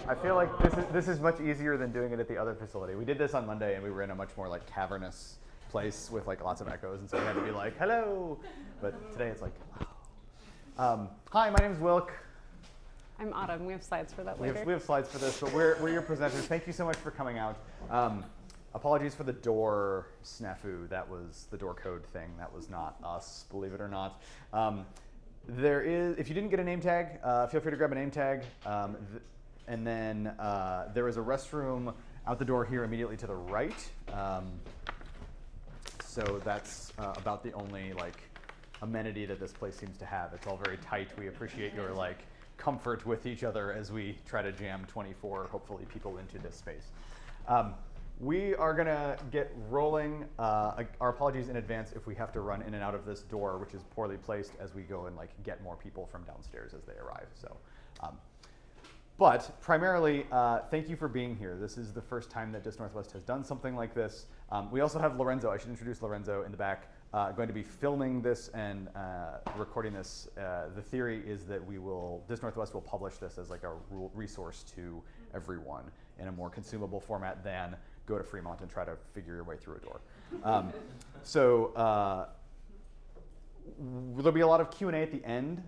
I feel like this is much easier than doing it at the other facility. We did this on Monday, and we were in a much more like cavernous place with like lots of echoes, and so we had to be like, hello. But today it's like, hi, my name's Wilk. I'm Autumn. We have slides for that later. We have slides for this, but we're your presenters. Thank you so much for coming out. Apologies for the door snafu. That was the door code thing. That was not us, believe it or not. There is, if you didn't get a name tag, feel free to grab a name tag. And then there is a restroom out the door here immediately to the right. So that's about the only like amenity that this place seems to have. It's all very tight. We appreciate your like comfort with each other as we try to jam 24, hopefully, people into this space. We are gonna get rolling. Our apologies in advance if we have to run in and out of this door, which is poorly placed, as we go and like get more people from downstairs as they arrive. So, but primarily, thank you for being here. This is the first time that Disc Northwest has done something like this. We also have Lorenzo. I should introduce Lorenzo in the back. Going to be filming this and recording this. The theory is that Disc Northwest will publish this as like a resource to everyone in a more consumable format than go to Fremont and try to figure your way through a door. There'll be a lot of Q&A at the end.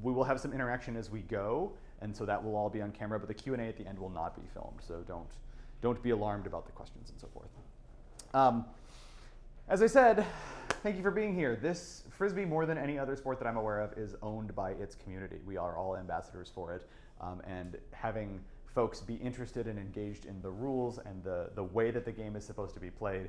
We will have some interaction as we go, and so that will all be on camera, but the Q&A at the end will not be filmed, so don't be alarmed about the questions and so forth. As I said, thank you for being here. This Frisbee, more than any other sport that I'm aware of, is owned by its community. We are all ambassadors for it, and having folks be interested and engaged in the rules and the way that the game is supposed to be played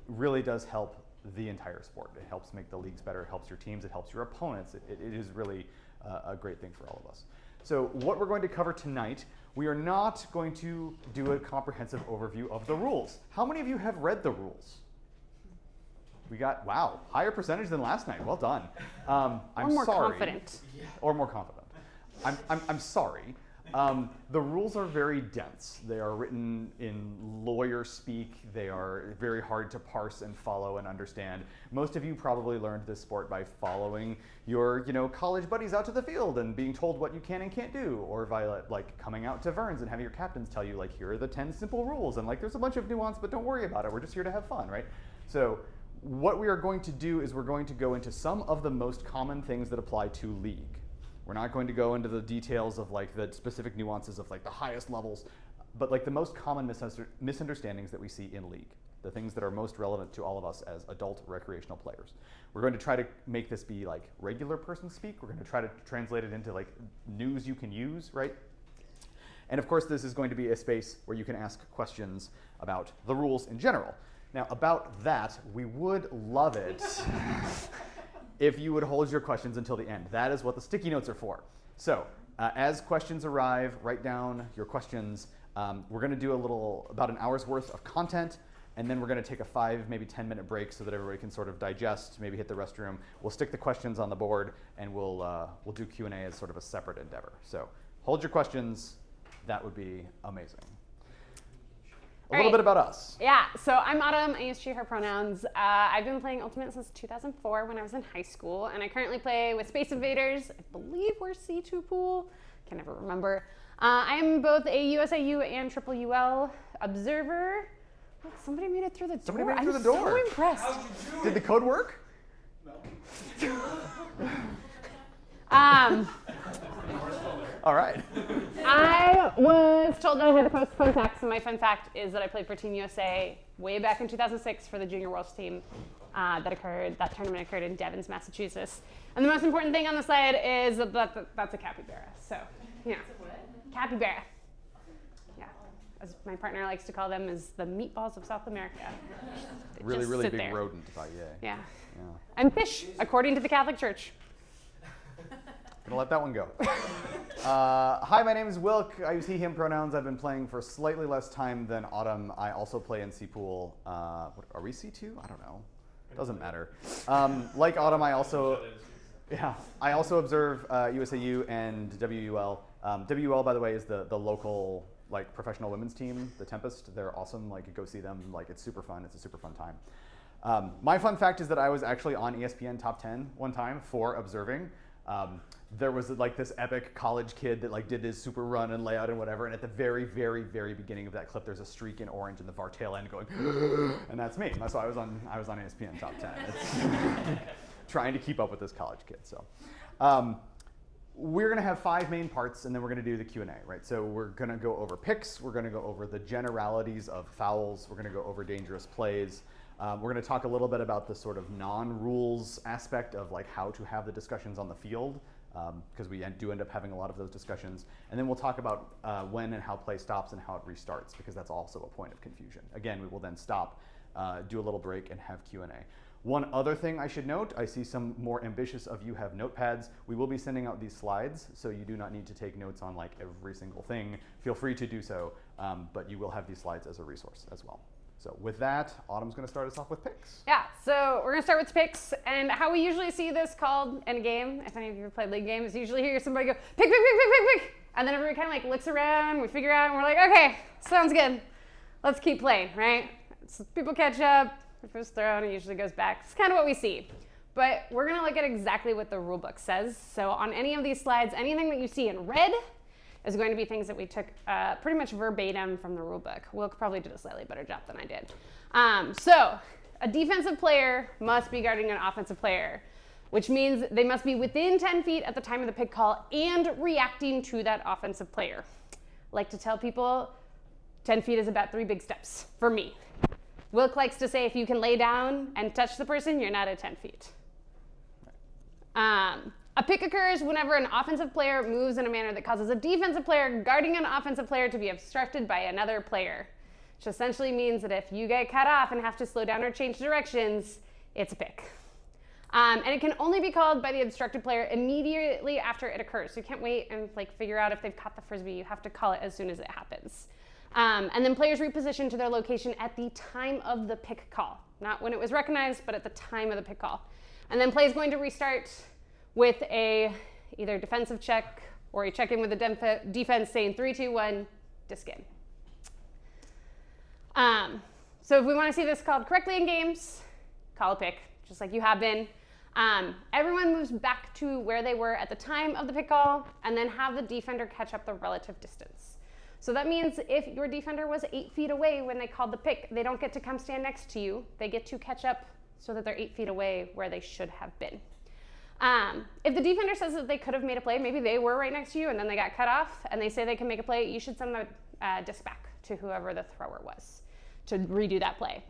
really does help the entire sport. It helps make the leagues better, it helps your teams, it helps your opponents. It is really a great thing for all of us. So what we're going to cover tonight, we are not going to do a comprehensive overview of the rules. How many of you have read the rules? We got, wow, higher percentage than last night. Well done. I'm or more sorry. confident. Or more confident. I'm sorry. The rules are very dense. They are written in lawyer speak. They are very hard to parse and follow and understand. Most of you probably learned this sport by following your college buddies out to the field and being told what you can and can't do, or by like coming out to Verns and having your captains tell you like, here are the 10 simple rules, and like there's a bunch of nuance, but don't worry about it. We're just here to have fun, right? So what we are going to do is we're going to go into some of the most common things that apply to League. We're not going to go into the details of like the specific nuances of like the highest levels, but like the most common misunderstandings that we see in League, the things that are most relevant to all of us as adult recreational players. We're going to try to make this be like regular person speak. We're going to try to translate it into like news you can use, right? And of course, this is going to be a space where you can ask questions about the rules in general. Now, about that, we would love it if you would hold your questions until the end. That is what the sticky notes are for. So, as questions arrive, write down your questions. We're going to do about an hour's worth of content, and then we're going to take a 5, maybe 10-minute break so that everybody can sort of digest, maybe hit the restroom. We'll stick the questions on the board, and we'll do Q&A as sort of a separate endeavor. So, hold your questions. That would be amazing. A little bit about us. Yeah, so I'm Autumn. I use she, her pronouns. I've been playing Ultimate since 2004 when I was in high school, and I currently play with Space Invaders. I believe we're C2 pool. Can never remember. I am both a USAU and Triple UL observer. Look, somebody made it through the door. Somebody made it through the door. I'm so impressed. How'd you do Did the code work? No. All right. I was told that I had to post fun facts, and my fun fact is that I played for Team USA way back in 2006 for the Junior Worlds team. That tournament occurred in Devens, Massachusetts. And the most important thing on the slide is that's a capybara. So, yeah. Capybara. Yeah. As my partner likes to call them, is the meatballs of South America. Really big rodent, yeah. And fish, according to the Catholic Church. Gonna let that one go. Hi, my name is Wilk. I use he, him pronouns. I've been playing for slightly less time than Autumn. I also play in C-Pool. Are we C2? I don't know. Doesn't matter. Like Autumn, I also observe USAU and WUL. WUL, by the way, is the local like professional women's team, the Tempest. They're awesome. Like, go see them. Like, it's super fun. It's a super fun time. My fun fact is that I was actually on ESPN Top 10 one time for observing. there was like this epic college kid that like did his super run and layout and whatever, and at the very, very, very beginning of that clip, there's a streak in orange in the VAR tail end going, and that's me. That's why I was on ESPN Top 10. It's trying to keep up with this college kid. So we're going to have 5 main parts, and then we're going to do the Q&A, right? So we're going to go over picks. We're going to go over the generalities of fouls. We're going to go over dangerous plays. We're going to talk a little bit about the sort of non-rules aspect of like how to have the discussions on the field, because we do end up having a lot of those discussions. And then we'll talk about when and how play stops and how it restarts, because that's also a point of confusion. Again, we will then stop, do a little break, and have Q&A. One other thing I should note, I see some more ambitious of you have notepads. We will be sending out these slides, so you do not need to take notes on like every single thing. Feel free to do so, but you will have these slides as a resource as well. So with that, Autumn's going to start us off with picks. Yeah, so we're going to start with picks, and how we usually see this called in a game, if any of you have played league games, usually hear somebody go, pick, pick, pick, pick, pick, pick, and then everybody kind of like looks around, we figure out, and we're like, okay, sounds good. Let's keep playing, right? So people catch up. If it's thrown, it usually goes back. It's kind of what we see. But we're going to look at exactly what the rule book says. So on any of these slides, anything that you see in red is going to be things that we took pretty much verbatim from the rule book. Will probably did a slightly better job than I did. So a defensive player must be guarding an offensive player, which means they must be within 10 feet at the time of the pick call and reacting to that offensive player. I like to tell people 10 feet is about 3 big steps for me. Wilk likes to say if you can lay down and touch the person, you're not at 10 feet. A pick occurs whenever an offensive player moves in a manner that causes a defensive player guarding an offensive player to be obstructed by another player, which essentially means that if you get cut off and have to slow down or change directions, it's a pick. And it can only be called by the obstructed player immediately after it occurs. So you can't wait and like figure out if they've caught the frisbee. You have to call it as soon as it happens. And then players reposition to their location at the time of the pick call. Not when it was recognized, but at the time of the pick call. And then play is going to restart with a either defensive check or a check-in with the defense saying 3, 2, 1, disc in. So if we want to see this called correctly in games, call a pick, just like you have been. Everyone moves back to where they were at the time of the pick call and then have the defender catch up the relative distance. So that means if your defender was 8 feet away when they called the pick, they don't get to come stand next to you. They get to catch up so that they're 8 feet away where they should have been. If the defender says that they could have made a play, maybe they were right next to you and then they got cut off and they say they can make a play, you should send the disc back to whoever the thrower was to redo that play.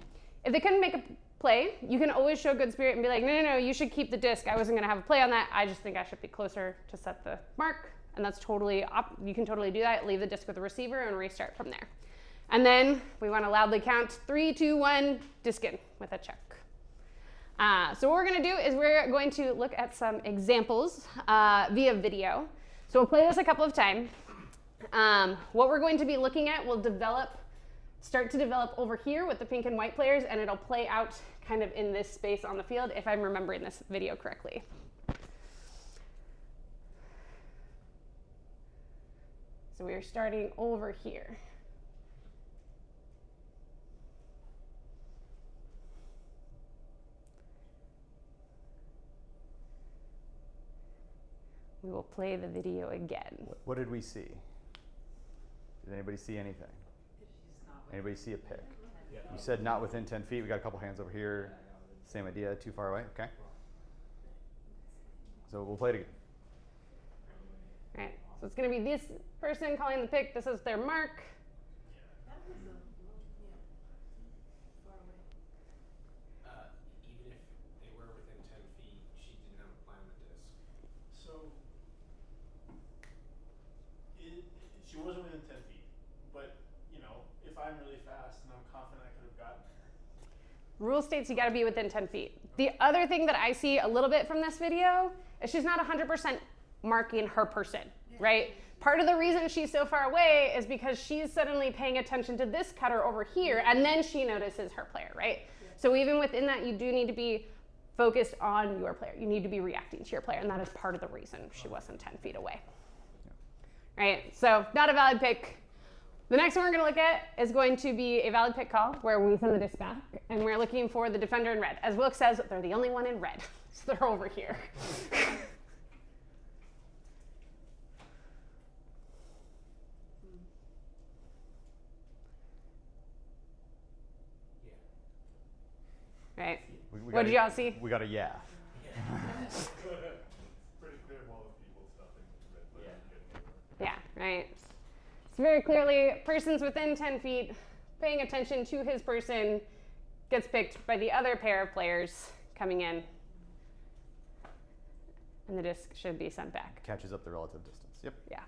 If they couldn't make a play, you can always show good spirit and be like, no, you should keep the disc. I wasn't going to have a play on that. I just think I should be closer to set the mark. And that's totally, you can totally do that. Leave the disc with the receiver and restart from there. And then we want to loudly count 3, 2, 1, disc in with a check. So what we're going to do is we're going to look at some examples via video. So we'll play this a couple of times. What we're going to be looking at will start to develop over here with the pink and white players, and it'll play out kind of in this space on the field if I'm remembering this video correctly. So we are starting over here. We will play the video again. What did we see? Did anybody see anything? Anybody see a pick? Yeah. You said not within 10 feet. We got a couple hands over here. Same idea, too far away. Okay. So we'll play it again. All right. So it's going to be this person calling the pick. This is their mark. Even if they were within 10 feet, she didn't have a play on the disc. So, she wasn't within 10 feet, but, if I'm really fast and I'm confident I could have gotten her. Rule states you got to be within 10 feet. The other thing that I see a little bit from this video is she's not 100% marking her person, right? Part of the reason she's so far away is because she's suddenly paying attention to this cutter over here, and then she notices her player, right? Yeah. So even within that, you do need to be focused on your player. You need to be reacting to your player, and that is part of the reason she wasn't 10 feet away. Yeah. Right, so not a valid pick. The next one we're going to look at is going to be a valid pick call where we send the disc back, and we're looking for the defender in red. As Wilk says, they're the only one in red, so they're over here. What did y'all see? We got a yeah. Pretty clear wall of people stuffing red player and getting over. Yeah, right. It's very clearly persons within 10 feet paying attention to his person gets picked by the other pair of players coming in. And the disc should be sent back. Catches up the relative distance. Yep. Yeah.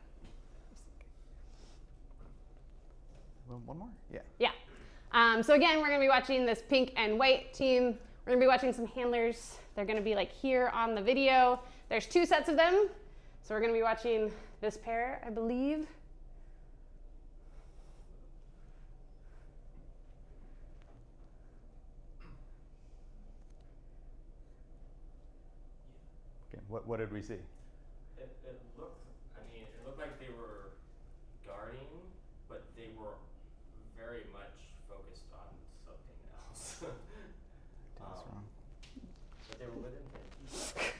One more? Yeah. Yeah. So again, we're going to be watching this pink and white team. We're going to be watching some handlers. They're going to be like here on the video. There's 2 sets of them. So we're going to be watching this pair, I believe. Okay. What did we see? It looked like they were guarding, but they were very much focused on something else. That's wrong. But they were within 10 feet.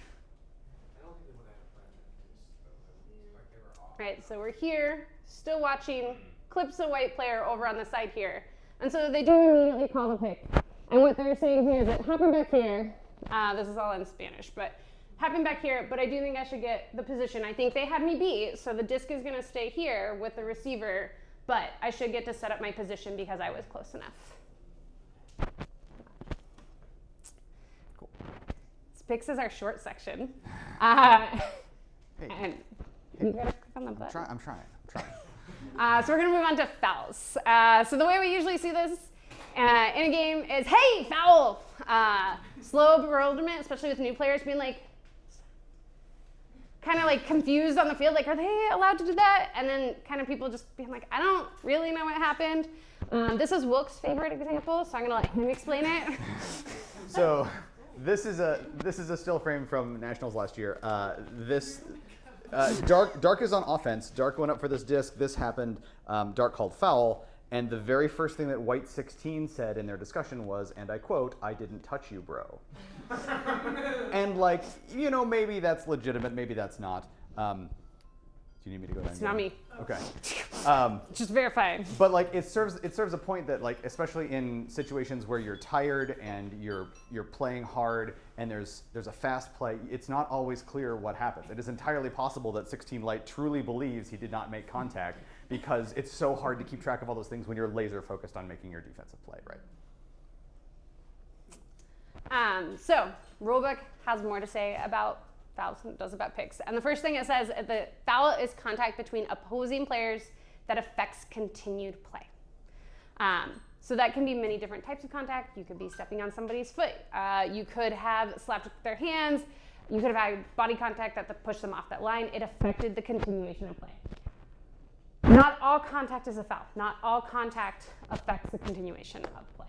I don't think they would have planned it. Like they were off. Right, so we're here, still watching clips of white player over on the side here. And so they do immediately call the pick. And what they're saying here is it happened back here. This is all in Spanish, but happened back here, but I do think I should get the position. I think they had me beat, so the disc is going to stay here with the receiver, but I should get to set up my position because I was close enough. Cool. This picks is our short section. Hey. And you gotta click on the button. I'm trying. So we're going to move on to fouls. So the way we usually see this in a game is, hey, foul! Slow bewilderment, especially with new players being like, kind of like confused on the field, like, are they allowed to do that? And then kind of people just being like, I don't really know what happened. This is Wilk's favorite example, so I'm gonna let him explain it. So this is a still frame from Nationals last year. Dark is on offense. Dark went up for this disc. This happened. Dark called foul. And the very first thing that White 16 said in their discussion was, and I quote, "I didn't touch you, bro." And like, maybe that's legitimate, maybe that's not. Do you need me to go down? It's not me. Okay. Just verifying. But like, it serves a point that like, especially in situations where you're tired and you're playing hard and there's a fast play, it's not always clear what happened. It is entirely possible that 16 Light truly believes he did not make contact because it's so hard to keep track of all those things when you're laser focused on making your defensive play, right? So rulebook has more to say about fouls than it does about picks. And the first thing it says, the foul is contact between opposing players that affects continued play. So that can be many different types of contact. You could be stepping on somebody's foot. You could have slapped their hands. You could have had body contact that pushed them off that line. It affected the continuation of play. Not all contact is a foul. Not all contact affects the continuation of play.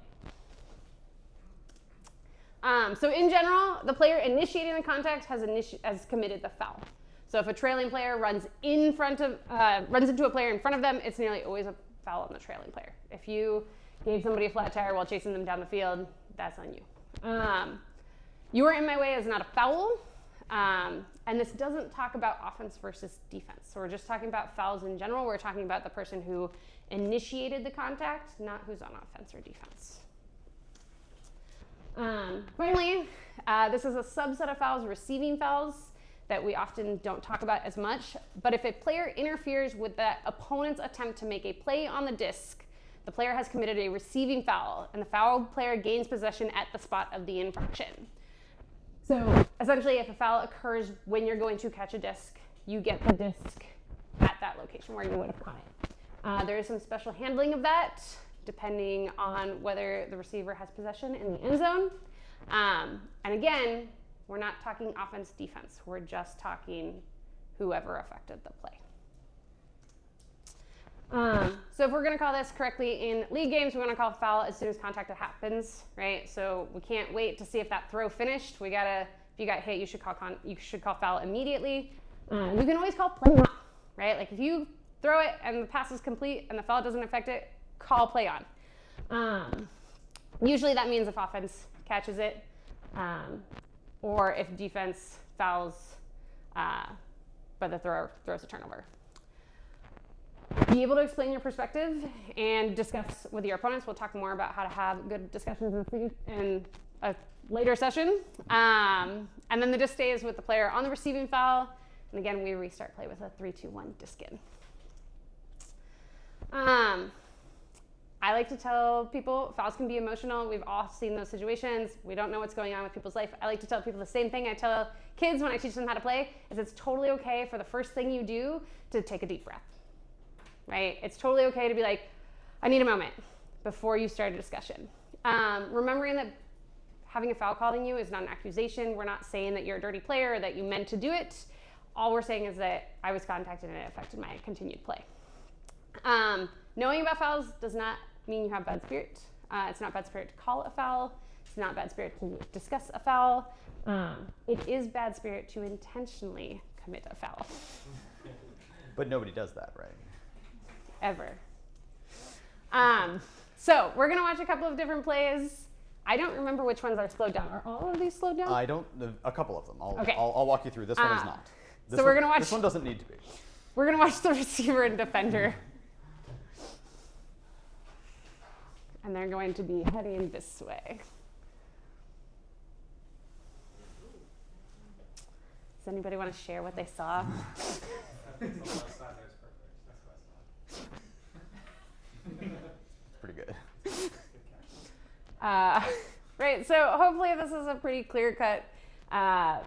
So in general, the player initiating the contact has committed the foul. So if a trailing player runs into a player in front of them, it's nearly always a foul on the trailing player. If you gave somebody a flat tire while chasing them down the field, that's on you. You are in my way is not a foul. And this doesn't talk about offense versus defense. So we're just talking about fouls in general. We're talking about the person who initiated the contact, not who's on offense or defense. Finally, this is a subset of fouls, receiving fouls, that we often don't talk about as much. But if a player interferes with the opponent's attempt to make a play on the disc, the player has committed a receiving foul, and the fouled player gains possession at the spot of the infraction. So essentially, if a foul occurs when you're going to catch a disc, you get the disc at that location where you would have caught it. There is some special handling of that, depending on whether the receiver has possession in the end zone. And again, we're not talking offense, defense. We're just talking whoever affected the play. So if we're going to call this correctly in league games, we're going to call foul as soon as contact happens, right? So we can't wait to see if that throw finished. If you got hit, you should call foul immediately. You can always call play on, right? Like if you throw it and the pass is complete and the foul doesn't affect it, call play on. Usually that means if offense catches it, or if defense fouls, but the thrower throws a turnover. Be able to explain your perspective and discuss with your opponents. We'll talk more about how to have good discussions in a later session. And then the disc stays with the player on the receiving foul. And again, we restart play with a 3-2-1 disc in. I like to tell people fouls can be emotional. We've all seen those situations. We don't know what's going on with people's life. I like to tell people the same thing I tell kids when I teach them how to play, is it's totally okay for the first thing you do to take a deep breath, right? It's totally okay to be like, I need a moment before you start a discussion. Remembering that having a foul called on you is not an accusation. We're not saying that you're a dirty player or that you meant to do it. All we're saying is that I was contacted and it affected my continued play. Knowing about fouls does not mean you have bad spirit. It's not bad spirit to call a foul. It's not bad spirit to discuss a foul. It is bad spirit to intentionally commit a foul. But nobody does that, right? Ever. So we're gonna watch a couple of different plays. I don't remember which ones are slowed down. Are all of these slowed down? I don't. A couple of them. Okay. I'll walk you through. This one is not. So we're gonna watch. This one doesn't need to be. We're gonna watch the receiver and defender. And they're going to be heading this way. Does anybody want to share what they saw? Pretty good. Right, so hopefully this is a pretty clear-cut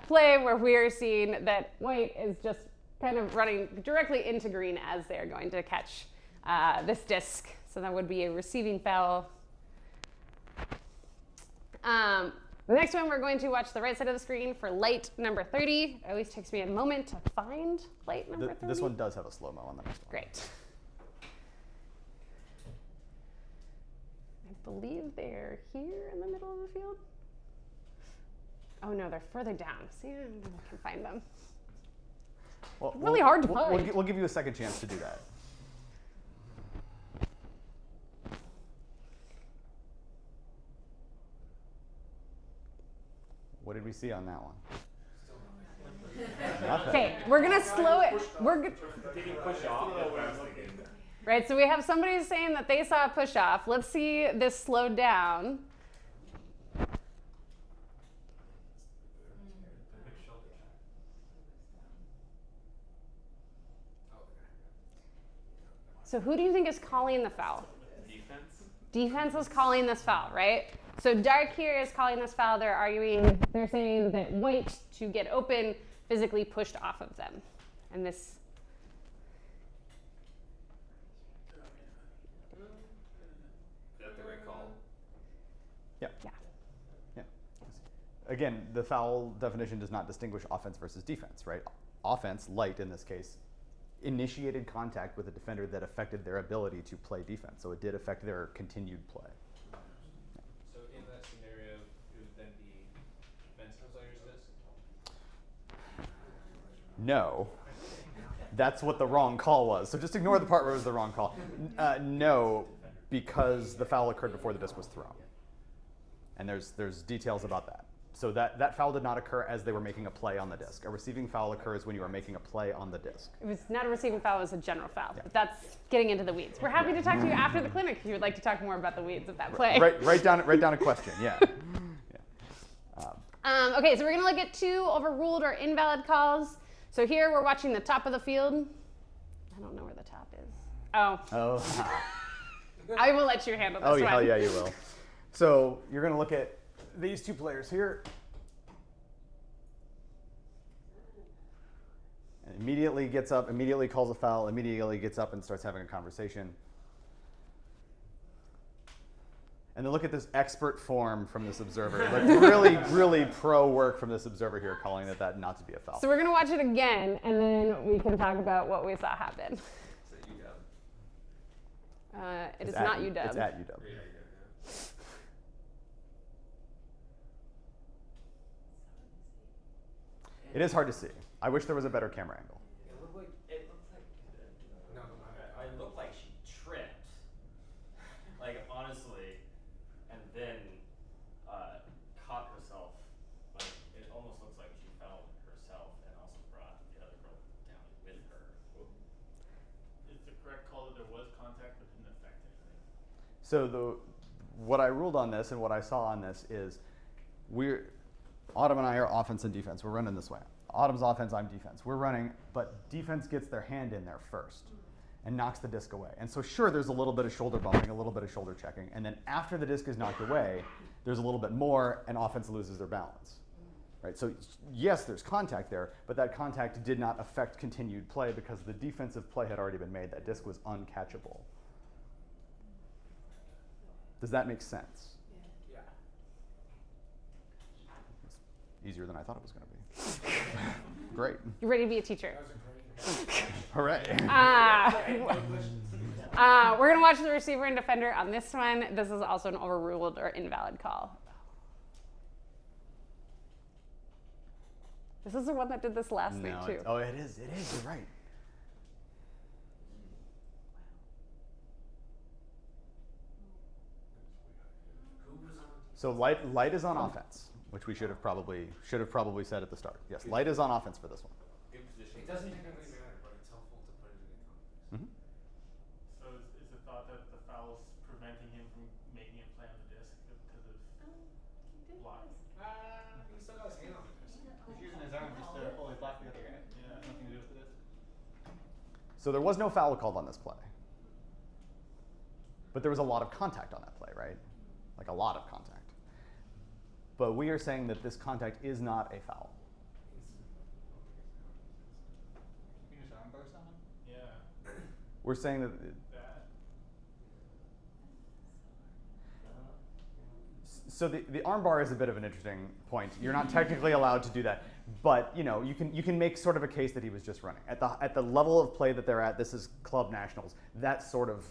play where we are seeing that white is just kind of running directly into green as they're going to catch this disc. So that would be a receiving foul. The next one, we're going to watch the right side of the screen for light number 30. It always takes me a moment to find light number 30. This one does have a slow-mo on the next one. Great. I believe they're here in the middle of the field. Oh no, they're further down. See, I can find them. Well, Really hard to find. We'll give you a second chance to do that. What did we see on that one? Nothing. Okay, we're gonna slow it. Did he push off? Right, so we have somebody saying that they saw a push off. Let's see this slowed down. So who do you think is calling the foul? Defense? Defense is calling this foul, right? So dark here is calling this foul. They're saying that white, to get open, physically pushed off of them. And this. Is that the right call? Yeah. Yeah. Yeah. Again, the foul definition does not distinguish offense versus defense, right? Offense, light in this case, initiated contact with a defender that affected their ability to play defense. So it did affect their continued play. So in that scenario, it would then be defensive player's disc? No. That's what the wrong call was. So just ignore the part where it was the wrong call. No, because the foul occurred before the disc was thrown. And there's details about that. So that foul did not occur as they were making a play on the disc. A receiving foul occurs when you are making a play on the disc. It was not a receiving foul, it was a general foul. Yeah. But that's getting into the weeds. We're happy to talk to you after the clinic if you would like to talk more about the weeds of that play. Write down a question, yeah. Okay, so we're gonna look at 2 overruled or invalid calls. So here we're watching the top of the field. I don't know where the top is. Oh, Oh, I will let you handle this oh one. hell yeah, you will. So you're going to look at these 2 players here. And immediately gets up, immediately calls a foul, immediately gets up and starts having a conversation. And then look at this expert form from this observer. Like really, really pro work from this observer here, calling that not to be a foul. So we're gonna watch it again, and then we can talk about what we saw happen. Is it UW? It is not UW. It's at UW. It is hard to see. I wish there was a better camera angle. It looked like No, it looked like she tripped. Like honestly, and then caught herself. Like it almost looks like she fell herself and also brought the other girl down with her. Is the correct call that there was contact but didn't affect anything? So what I ruled on this and what I saw on this is Autumn and I are offense and defense. We're running this way. Autumn's offense, I'm defense. We're running, but defense gets their hand in there first and knocks the disc away. And so sure, there's a little bit of shoulder bumping, a little bit of shoulder checking, and then after the disc is knocked away, there's a little bit more, and offense loses their balance. Right? So yes, there's contact there, but that contact did not affect continued play because the defensive play had already been made. That disc was uncatchable. Does that make sense? Yeah. It's easier than I thought it was going to be. Great. You ready to be a teacher? That was a great Hooray. We're going to watch the receiver and defender on this one. This is also an overruled or invalid call. This is the one that did this last week, too. Oh, it is. It is. You're right. So light is on offense, which we should have probably said at the start. Yes, light is on offense for this one. Good position. It doesn't technically matter, but it's helpful to put it in the context. So is the thought that the foul's preventing him from making it play on the disc because of blocking? He still got his hand on the disc. He's using his arm just to fully block the other guy. Yeah. Nothing to do with this. So there was no foul called on this play, but there was a lot of contact on that play, right? Like a lot of contact. But we are saying that this contact is not a foul. You can just arm burst on him. Yeah. We're saying that. That. So the arm bar is a bit of an interesting point. You're not technically allowed to do that, but you can make sort of a case that he was just running at the level of play that they're at. This is club nationals. That sort of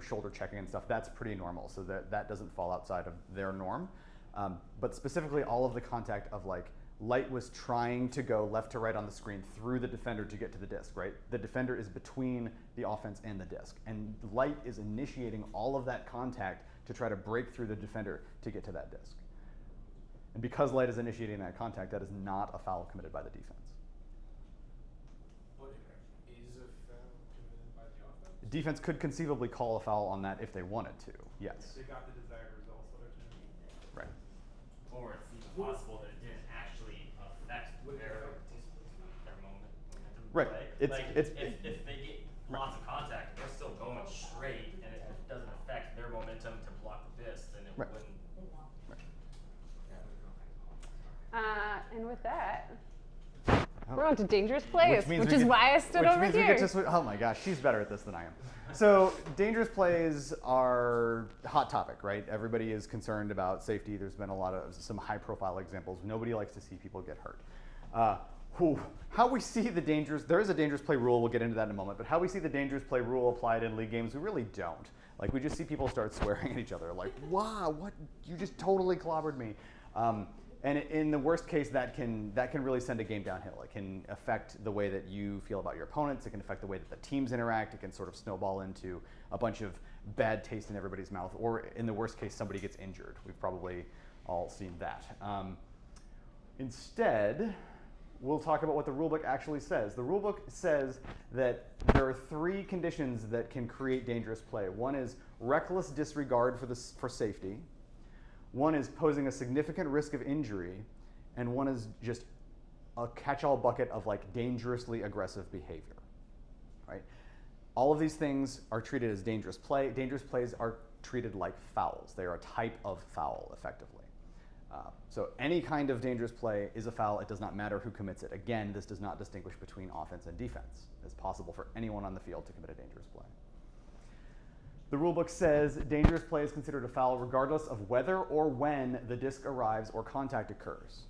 shoulder checking and stuff. That's pretty normal. So that doesn't fall outside of their norm. But specifically, all of the contact of light was trying to go left to right on the screen through the defender to get to the disc, right? The defender is between the offense and the disc, and light is initiating all of that contact to try to break through the defender to get to that disc. And because light is initiating that contact, that is not a foul committed by the defense. But is a foul committed by the offense? Defense could conceivably call a foul on that if they wanted to, yes. They got the desired results. So they're trying to. Right. Or it's even possible that it didn't actually affect their momentum Right. play. It's If they get lots of contact, they're still going straight, and if it doesn't affect their momentum to block the disc, then it Right. wouldn't. And with that, we're on to dangerous plays, means which we is get- why I stood over Which means we here. get to oh my gosh, she's better at this than I am. So dangerous plays are a hot topic, right? Everybody is concerned about safety. There's been some high-profile examples. Nobody likes to see people get hurt. How we see the dangerous, there is a dangerous play rule. We'll get into that in a moment. But how we see the dangerous play rule applied in league games, we really don't. We just see people start swearing at each other, like, "Wow, what? You just totally clobbered me." And in the worst case, that can really send a game downhill. It can affect the way that you feel about your opponents. It can affect the way that the teams interact. It can sort of snowball into a bunch of bad taste in everybody's mouth. Or in the worst case, somebody gets injured. We've probably all seen that. Instead, we'll talk about what the rulebook actually says. The rulebook says that there are 3 conditions that can create dangerous play. One is reckless disregard for safety. One is posing a significant risk of injury, and one is just a catch-all bucket of dangerously aggressive behavior, right? All of these things are treated as dangerous play. Dangerous plays are treated like fouls. They are a type of foul, effectively. So any kind of dangerous play is a foul. It does not matter who commits it. Again, this does not distinguish between offense and defense. It's possible for anyone on the field to commit a dangerous play. The rulebook says dangerous play is considered a foul regardless of whether or when the disc arrives or contact occurs.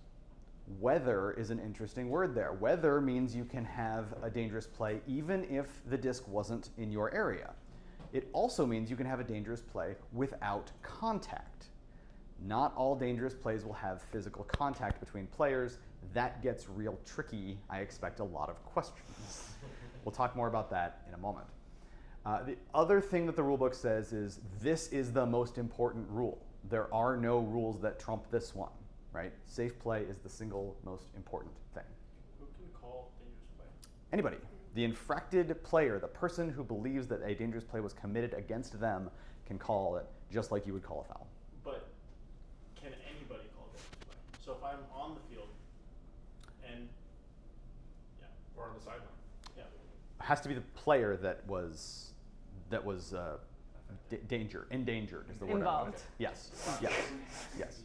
Whether is an interesting word there. Whether means you can have a dangerous play even if the disc wasn't in your area. It also means you can have a dangerous play without contact. Not all dangerous plays will have physical contact between players. That gets real tricky. I expect a lot of questions. We'll talk more about that in a moment. The other thing that the rulebook says is this is the most important rule. There are no rules that trump this one, right? Safe play is the single most important thing. Who can call dangerous play? Anybody. The infracted player, the person who believes that a dangerous play was committed against them, can call it just like you would call a foul. But can anybody call dangerous play? sideline. Yeah. Has to be the player that was endangered is the word. Involved. Yes.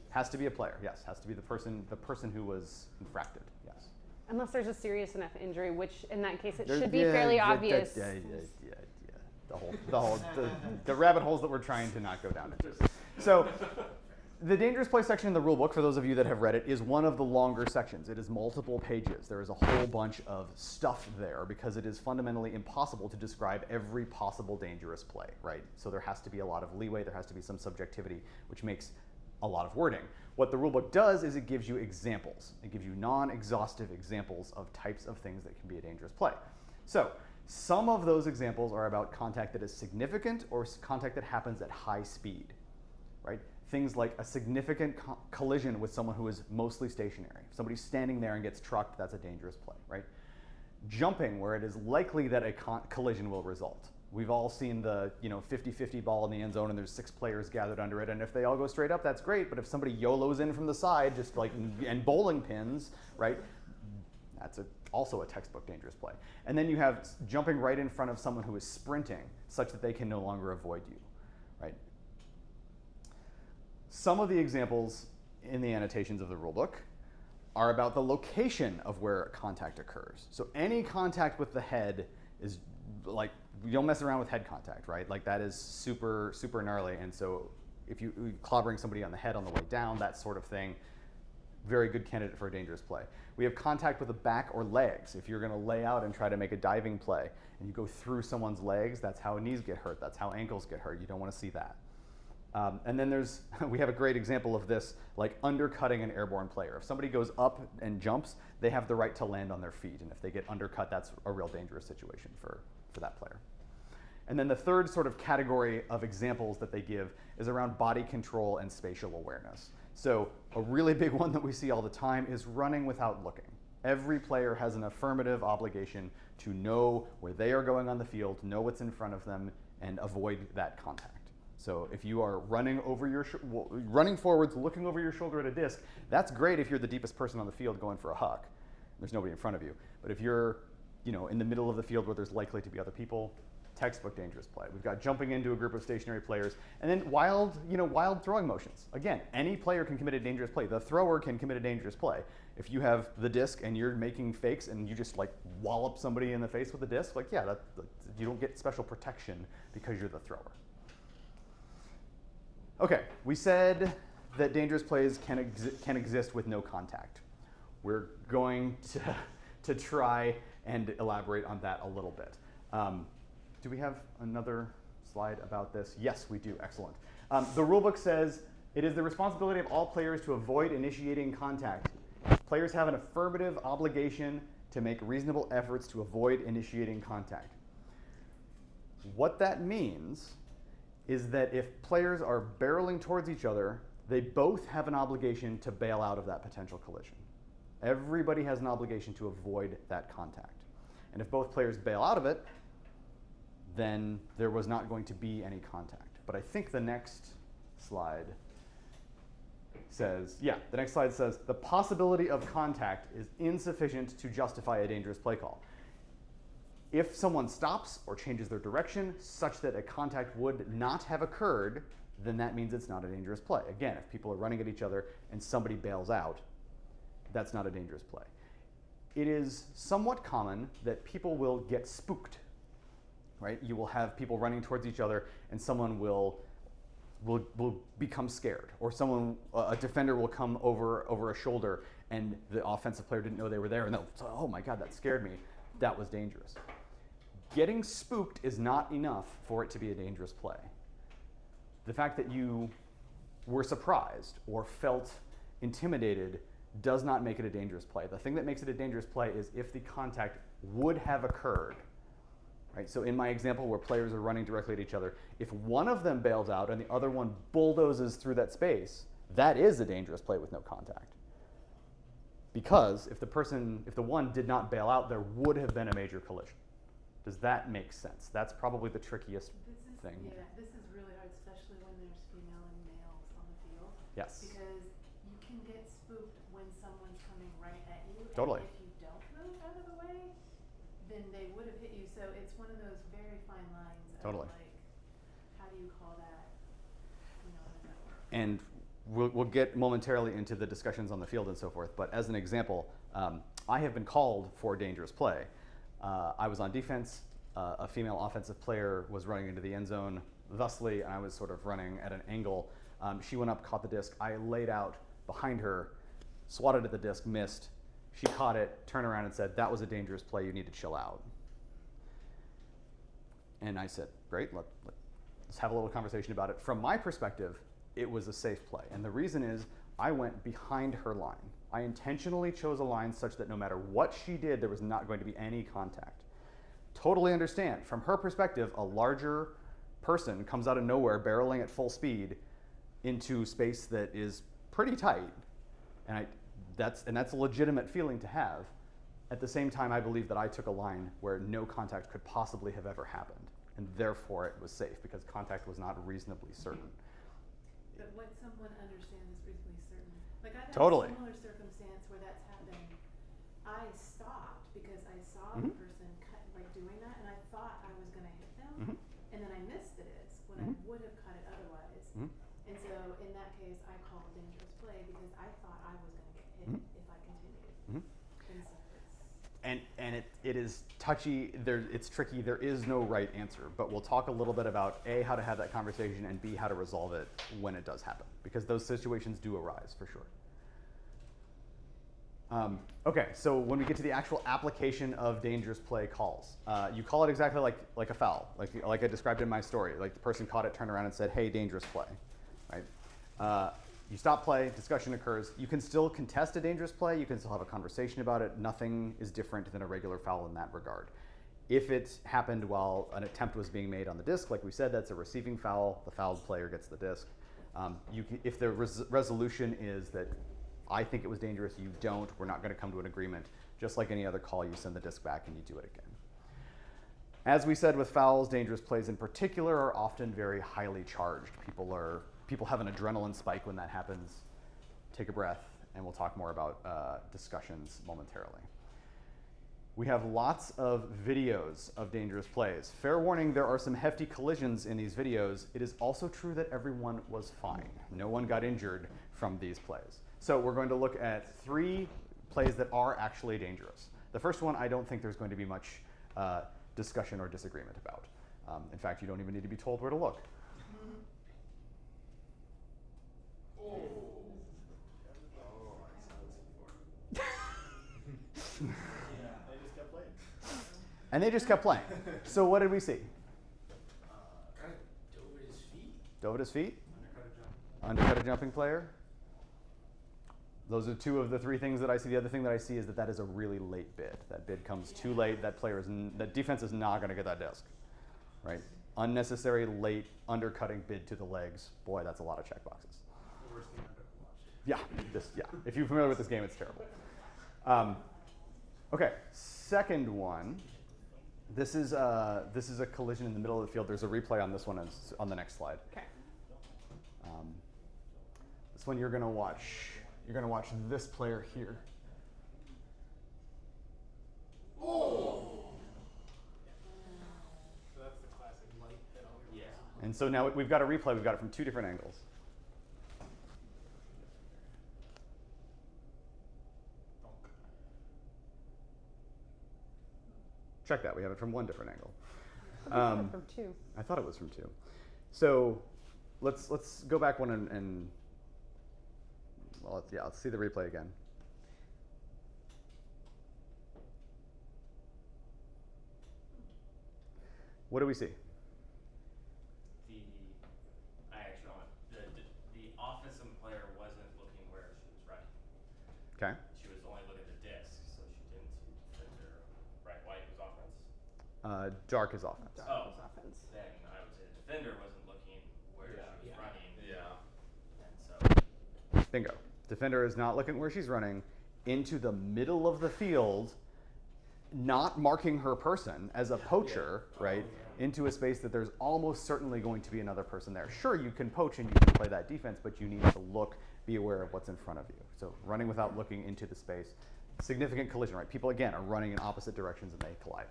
Has to be a player. Yes. Has to be the person who was infracted. Yes. Unless there's a serious enough injury, which in that case it There's- should be yeah, fairly yeah, obvious. Yeah. The rabbit holes that we're trying to not go down into. So, the dangerous play section in the rulebook, for those of you that have read it, is one of the longer sections. It is multiple pages. There is a whole bunch of stuff there because it is fundamentally impossible to describe every possible dangerous play, right? So there has to be a lot of leeway. There has to be some subjectivity, which makes a lot of wording. What the rulebook does is it gives you examples. It gives you non-exhaustive examples of types of things that can be a dangerous play. So some of those examples are about contact that is significant or contact that happens at high speed, right? Things like a significant collision with someone who is mostly stationary. If somebody's standing there and gets trucked, that's a dangerous play, right? Jumping, where it is likely that a collision will result. We've all seen the 50-50 ball in the end zone and there's 6 players gathered under it, and if they all go straight up, that's great, but if somebody YOLOs in from the side, just like, and bowling pins, right? That's also a textbook dangerous play. And then you have jumping right in front of someone who is sprinting such that they can no longer avoid you, right? Some of the examples in the annotations of the rulebook are about the location of where contact occurs. So any contact with the head is like, you don't mess around with head contact, right? Like that is super, super gnarly. And so if you clobbering somebody on the head on the way down, that sort of thing, very good candidate for a dangerous play. We have contact with the back or legs. If you're gonna lay out and try to make a diving play and you go through someone's legs, that's how knees get hurt. That's how ankles get hurt. You don't wanna see that. And then we have a great example of this, like undercutting an airborne player. If somebody goes up and jumps, they have the right to land on their feet. And if they get undercut, that's a real dangerous situation for that player. And then the third sort of category of examples that they give is around body control and spatial awareness. So a really big one that we see all the time is running without looking. Every player has an affirmative obligation to know where they are going on the field, know what's in front of them, and avoid that contact. So if you are running forwards, looking over your shoulder at a disc, that's great if you're the deepest person on the field going for a huck. There's nobody in front of you. But if you're in the middle of the field where there's likely to be other people, textbook dangerous play. We've got jumping into a group of stationary players, and then wild throwing motions. Again, any player can commit a dangerous play. The thrower can commit a dangerous play. If you have the disc and you're making fakes and you just like wallop somebody in the face with the disc, like you don't get special protection because you're the thrower. Okay, we said that dangerous plays can exist with no contact. We're going to try and elaborate on that a little bit. Do we have another slide about this? Yes, we do. Excellent. The rulebook says it is the responsibility of all players to avoid initiating contact. Players have an affirmative obligation to make reasonable efforts to avoid initiating contact. What that means is that if players are barreling towards each other, they both have an obligation to bail out of that potential collision. Everybody has an obligation to avoid that contact. And if both players bail out of it, then there was not going to be any contact. But I think the next slide says, the possibility of contact is insufficient to justify a dangerous play call. If someone stops or changes their direction such that a contact would not have occurred, then that means it's not a dangerous play. Again, if people are running at each other and somebody bails out, that's not a dangerous play. It is somewhat common that people will get spooked, right? You will have people running towards each other and someone will become scared, or a defender will come over a shoulder and the offensive player didn't know they were there and they'll say, oh my God, that scared me. That was dangerous. Getting spooked is not enough for it to be a dangerous play. The fact that you were surprised or felt intimidated does not make it a dangerous play. The thing that makes it a dangerous play is if the contact would have occurred. Right? So in my example where players are running directly at each other, if one of them bails out and the other one bulldozes through that space, that is a dangerous play with no contact. Because if the one did not bail out, there would have been a major collision. Does that make sense? That's probably the trickiest thing. Yeah, this is really hard, especially when there's female and males on the field. Yes. Because you can get spooked when someone's coming right at you. Totally. And if you don't move out of the way, then they would have hit you. So it's one of those very fine lines Totally. of like, how do you call that? You know, how does that work? And we'll get momentarily into the discussions on the field and so forth, but as an example, I have been called for dangerous play. I was on defense, a female offensive player was running into the end zone thusly, and I was sort of running at an angle. She went up, caught the disc, I laid out behind her, swatted at the disc, missed. She caught it, turned around and said, "That was a dangerous play, you need to chill out." And I said, "Great, let's have a little conversation about it." From my perspective, it was a safe play. And the reason is I went behind her line. I intentionally chose a line such that no matter what she did, there was not going to be any contact. Totally understand. From her perspective, a larger person comes out of nowhere barreling at full speed into space that is pretty tight. And that's a legitimate feeling to have. At the same time, I believe that I took a line where no contact could possibly have ever happened. And therefore it was safe because contact was not reasonably certain. But what someone understands is reasonably certain. Like I've had Totally. a similar circumstance where that's happened. I stopped because I saw the person doing that, and I thought I was going to hit them, and then I missed the disc when I would have cut it otherwise. And so in that case, I called dangerous play because I thought I was going to get hit if I continued. And so And it is touchy, it's tricky, there is no right answer, but we'll talk a little bit about A, how to have that conversation, and B, how to resolve it when it does happen, because those situations do arise for sure. Okay, so when we get to the actual application of dangerous play calls, you call it exactly like a foul, like I described in my story. Like the person caught it, turned around and said, "Hey, dangerous play," right? You stop play, discussion occurs. You can still contest a dangerous play. You can still have a conversation about it. Nothing is different than a regular foul in that regard. If it happened while an attempt was being made on the disc, like we said, that's a receiving foul. The fouled player gets the disc. If the resolution is that I think it was dangerous, you don't, we're not going to come to an agreement. Just like any other call, you send the disc back and you do it again. As we said with fouls, dangerous plays in particular are often very highly charged. People have an adrenaline spike when that happens. Take a breath, and we'll talk more about discussions momentarily. We have lots of videos of dangerous plays. Fair warning, there are some hefty collisions in these videos. It is also true that everyone was fine. No one got injured from these plays. So we're going to look at 3 plays that are actually dangerous. The first one, I don't think there's going to be much discussion or disagreement about. In fact, you don't even need to be told where to look. And they just kept playing. So what did we see? Kind of dove at his feet. Dove at his feet? Undercut a jump. Undercut a jumping player? Those are 2 of the 3 things that I see. The other thing that I see is that is a really late bid. That bid comes too late. That defense is not going to get that disc, right? Unnecessary late undercutting bid to the legs. Boy, that's a lot of check boxes. The worst game I've ever watched. Yeah. If you're familiar with this game, it's terrible. Okay, second one. This is a collision in the middle of the field. There's a replay on this one on the next slide. Okay. This one you're gonna watch. You're gonna watch this player here. So that's the classic light that always. Yeah. And so now we've got a replay. We've got it from 2 different angles. Check that. We have it from 1 different angle. From 2. I thought it was from 2. So let's go back one and well, let's see the replay again. What do we see? The offensive player wasn't looking where she was running. Okay. She was only looking at the disc, so she didn't see defender. Right, white was offense. Dark is offense. Oh, Offense. then I would say the defender wasn't looking where she was running. Yeah. And so Bingo. Defender is not looking where she's running, into the middle of the field, not marking her person as a poacher, right? Into a space that there's almost certainly going to be another person there. Sure, you can poach and you can play that defense, but you need to look, be aware of what's in front of you. So running without looking into the space, significant collision, right? People again are running in opposite directions and they collide.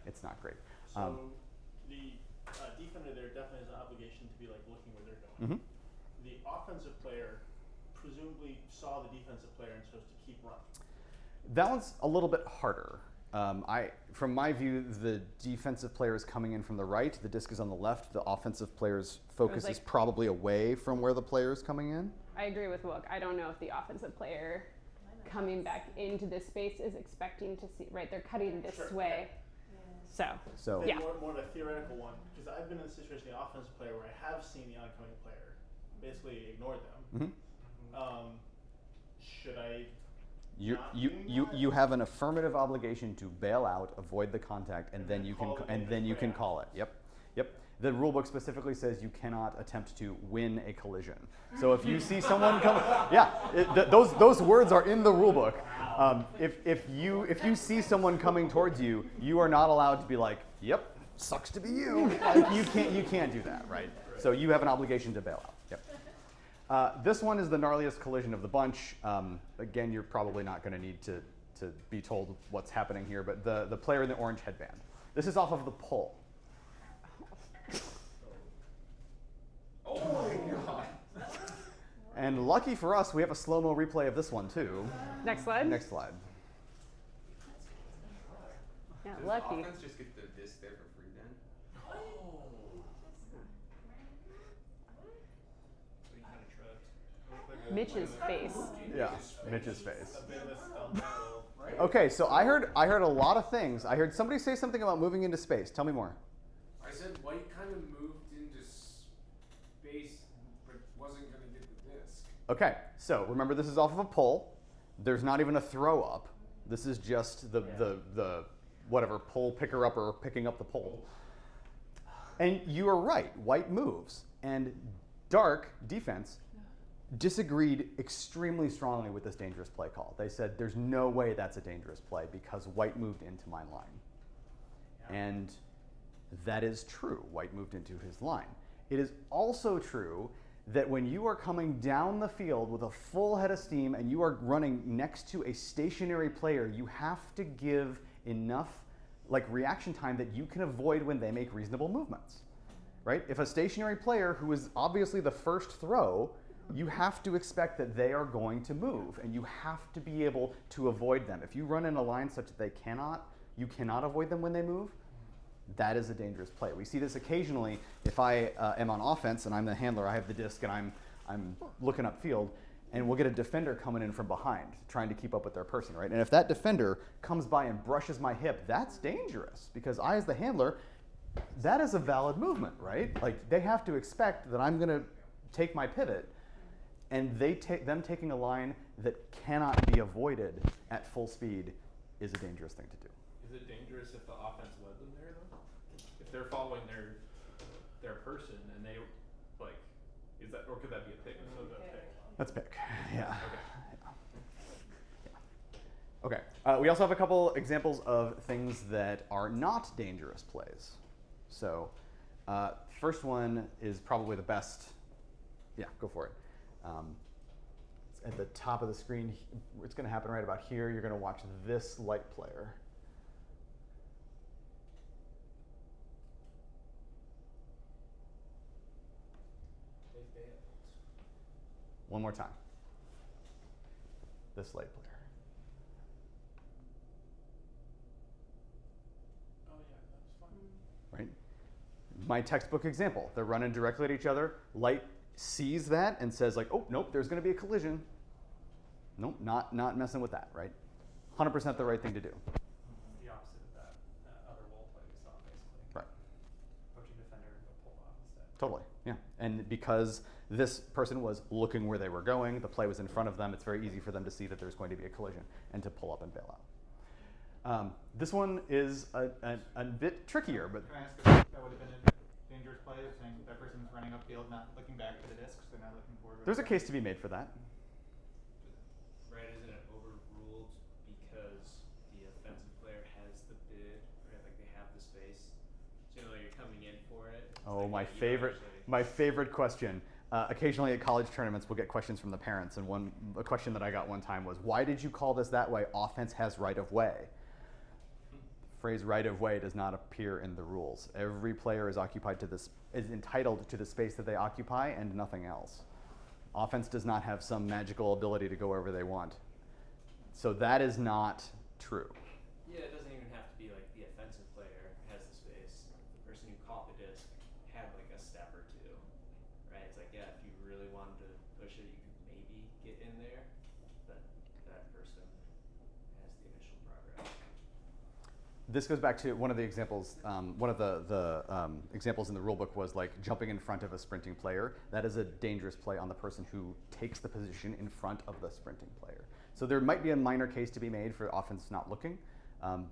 It's not great. So the defender there definitely has an obligation to be like looking where they're going. The offensive player presumably saw the defensive player and supposed to keep running. That one's a little bit harder. From my view, the defensive player is coming in from the right, the disc is on the left, the offensive player's focus is probably away from where the player is coming in. I agree with Wook. I don't know if the offensive player coming back into this space is expecting to see, right? They're cutting this way. So Then yeah. more of a theoretical one, because I've been in a situation, the offensive player, where I have seen the oncoming player basically ignore them. Should I? You have an affirmative obligation to bail out, avoid the contact, and then you can call it. Yep. The rule book specifically says you cannot attempt to win a collision. So if you see someone come, those words are in the rule book. If you see someone coming towards you, you are not allowed to be like, "Yep, sucks to be you." Like, you can't do that, right? So you have an obligation to bail out. Yep. This one is the gnarliest collision of the bunch. Again, you're probably not going to need to be told what's happening here, but the player in the orange headband. This is off of the pole. Oh my god. And lucky for us, we have a slow-mo replay of this one too. Next slide. Next slide. Yeah, Does lucky. the offense just get the disc there for free then? So you kind of tripped. Mitch's face. Yeah, Mitch's face. A bit of a stump. Okay, so I heard a lot of things. I heard somebody say something about moving into space. Tell me more. I said White kind of moved into space, but wasn't going to get the disc. Okay, so remember this is off of a pole. There's not even a throw up. This is just the whatever pole picker upper picking up the pole. And you are right. White moves, and dark defense disagreed extremely strongly with this dangerous play call. They said there's no way that's a dangerous play because White moved into my line. And that is true. White moved into his line. It is also true that when you are coming down the field with a full head of steam and you are running next to a stationary player, you have to give enough reaction time that you can avoid when they make reasonable movements. Right? If a stationary player who is obviously the first throw, you have to expect that they are going to move and you have to be able to avoid them. If you run in a line such that you cannot avoid them when they move, that is a dangerous play. We see this occasionally if I am on offense and I'm the handler, I have the disc and I'm looking upfield, and we'll get a defender coming in from behind trying to keep up with their person, right? And if that defender comes by and brushes my hip, that's dangerous because I, as the handler, that is a valid movement, right? Like, they have to expect that I'm going to take my pivot, and them taking a line that cannot be avoided at full speed is a dangerous thing to do. Is it dangerous if the offense led them there though? If they're following their person and they is that, or could that be a pick? So that's a pick. That's pick. Yeah. Okay. We also have a couple examples of things that are not dangerous plays. So, first one is probably the best. Yeah, go for it. It's at the top of the screen. It's going to happen right about here. You're going to watch this light player. One more time. This light player. Oh yeah, that was fun. Right? My textbook example. They're running directly at each other. Light sees that and says like, oh, nope, there's going to be a collision. Nope, not messing with that, right? 100% the right thing to do. It's the opposite of that other wall play we saw, basically. Right. Poaching defender, but pulled off instead. Totally, yeah. And because this person was looking where they were going, the play was in front of them, it's very easy for them to see that there's going to be a collision and to pull up and bail out. This one is a bit trickier, but Can I ask if that would have been a dangerous play, saying that person's running upfield, not looking back for the discs, they're not looking forward? there's a case to be made for that. Right, isn't it overruled because the offensive player has the bid, right? Like they have the space. So you're coming in for it. Oh, my favorite question. occasionally at college tournaments, we'll get questions from the parents, and a question that I got one time was, why did you call this that way? Offense has right of way. The phrase right of way does not appear in the rules. Every player is entitled to the space that they occupy and nothing else. Offense does not have some magical ability to go wherever they want. So that is not true. Yeah, it doesn't even have to be like the offensive player has the space. The person who caught the disc had like a step or two, right? It's like, yeah, if you really wanted to push it, you could maybe get in there, but that person has the initial progress. This goes back to one of the examples. One of the examples in the rulebook was like jumping in front of a sprinting player. That is a dangerous play on the person who takes the position in front of the sprinting player. So there might be a minor case to be made for offense not looking,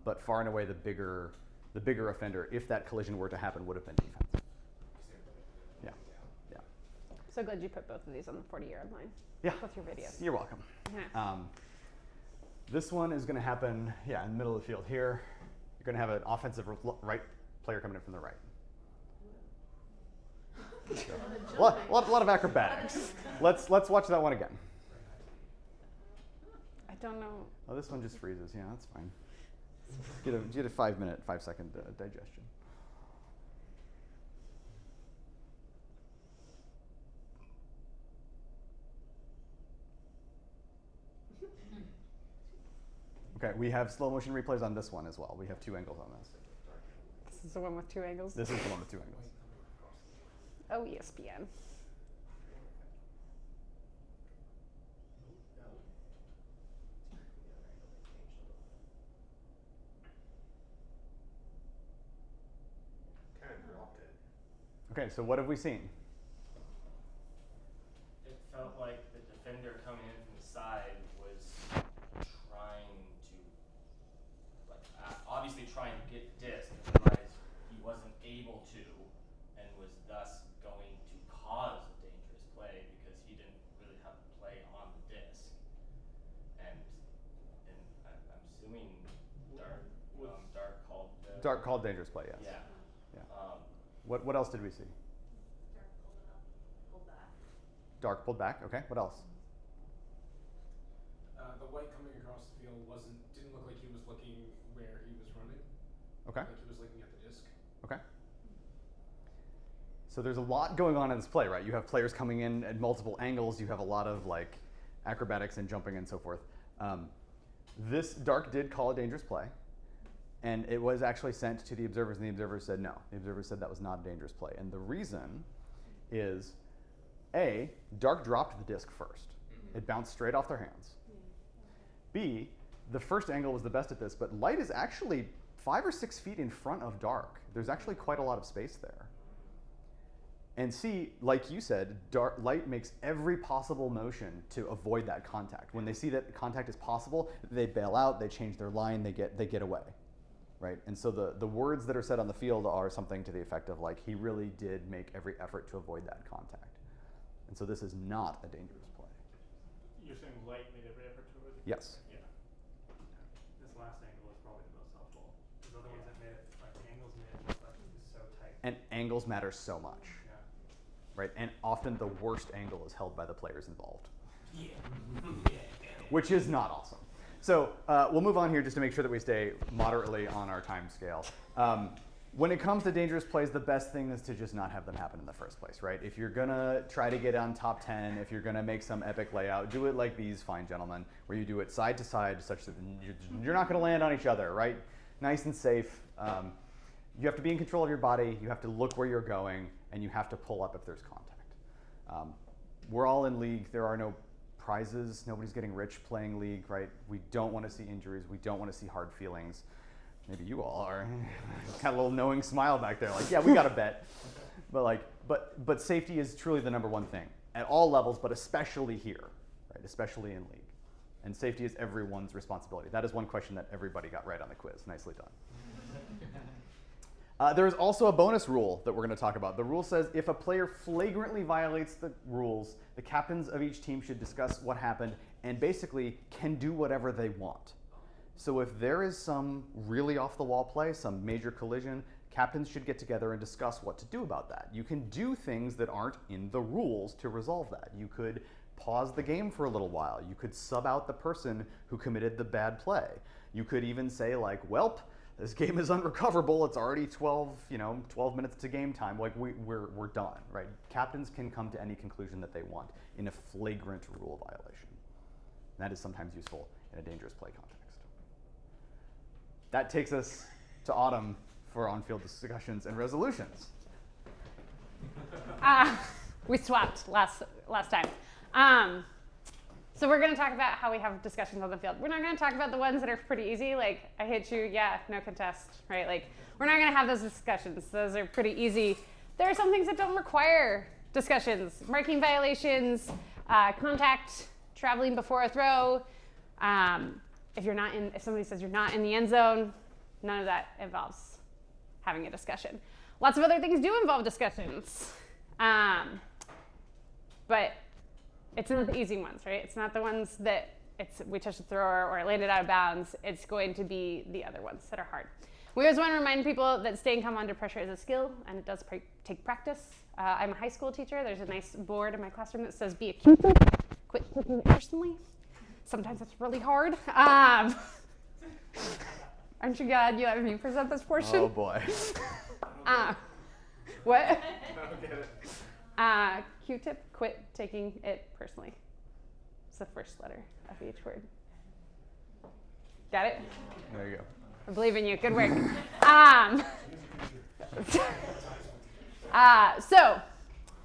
but far and away the bigger offender, if that collision were to happen, would have been defense. Yeah, yeah. So glad you put both of these on the 40-yard line. Yeah. With your videos. You're welcome. Yeah. This one is going to happen, in the middle of the field here. You're going to have an offensive right player coming in from the right. So, a lot of acrobatics. Let's watch that one again. I don't know. Oh, this one just freezes. Yeah, that's fine. Get a 5-second digestion. Okay, we have slow motion replays on this one as well. We have 2 angles on this. This is the one with 2 angles? This is the one with 2 angles. Oh, ESPN. Kind of dropped it. Okay, so what have we seen? It felt like the defender coming in from the side was trying to, obviously trying to get disc, and realized he wasn't able to, and was thus going to cause a dangerous play because he didn't really have the play on the disc. And I'm assuming Dark called the Dark called dangerous play, yes. Yeah. What else did we see? Dark pulled it up, pulled back. Dark pulled back. Okay, what else? The white coming across the field didn't look like he was looking where he was running. Okay. Like he was looking at the disc. Okay. So there's a lot going on in this play, right? You have players coming in at multiple angles. You have a lot of like acrobatics and jumping and so forth. This Dark did call a dangerous play, and it was actually sent to the observers, and the observers said no. The observers said that was not a dangerous play, and the reason is, A, Dark dropped the disc first. It bounced straight off their hands. B, the first angle was the best at this, but Light is actually 5 or 6 feet in front of Dark. There's actually quite a lot of space there. And C, like you said, Light makes every possible motion to avoid that contact. When they see that contact is possible, they bail out, they change their line, they get away, right? And so the words that are said on the field are something to the effect of like, he really did make every effort to avoid that contact. And so this is not a dangerous play. You're saying Light made every effort to avoid it? Yes. Yeah. This last angle is probably the most helpful. There's other ones that made it, like the angles made it, but it's so tight. And angles matter so much, Yeah. right? And often the worst angle is held by the players involved, Yeah. which is not awesome. So we'll move on here just to make sure that we stay moderately on our time scale. When it comes to dangerous plays, the best thing is to just not have them happen in the first place, right? If you're gonna try to get on top 10, if you're gonna make some epic layout, do it like these fine gentlemen, where you do it side to side such that you're not gonna land on each other, right? Nice and safe. You have to be in control of your body, you have to look where you're going, and you have to pull up if there's contact. We're all in league, there are no prizes, nobody's getting rich playing league, right? We don't wanna see injuries, we don't wanna see hard feelings. Maybe you all are. Got a little knowing smile back there, like, yeah, we got to bet. But safety is truly the #1 thing at all levels, but especially here, right? Especially in league. And safety is everyone's responsibility. That is one question that everybody got right on the quiz. Nicely done. There is also a bonus rule that we're going to talk about. The rule says if a player flagrantly violates the rules, the captains of each team should discuss what happened and basically can do whatever they want. So if there is some really off-the-wall play, some major collision, Captains should get together and discuss what to do about that. You can do things that aren't in the rules to resolve that. You could pause the game for a little while. You could sub out the person who committed the bad play. You could even say like, welp, this game is unrecoverable. It's already 12 minutes to game time. Like we're done, right? Captains can come to any conclusion that they want in a flagrant rule violation. And that is sometimes useful in a dangerous play context. That takes us to Autumn for on-field discussions and resolutions. We swapped last time. So we're going to talk about how we have discussions on the field. We're not going to talk about the ones that are pretty easy, like I hit you, yeah, no contest, right? Like we're not going to have those discussions. Those are pretty easy. There are some things that don't require discussions: marking violations, contact, traveling before a throw. If somebody says you're not in the end zone, none of that involves having a discussion. Lots of other things do involve discussions, but it's not the easy ones, right? It's not the ones that we touched the thrower or it landed out of bounds. It's going to be the other ones that are hard. We always want to remind people that staying calm under pressure is a skill, and it does take practice. I'm a high school teacher. There's a nice board in my classroom that says, be a Cupid, quit taking it personally. Sometimes it's really hard. Aren't you glad you let me present this portion? Oh boy. What? I don't get it. Q-tip, quit taking it personally. It's the first letter of each word. Got it? There you go. I believe in you. Good work. So,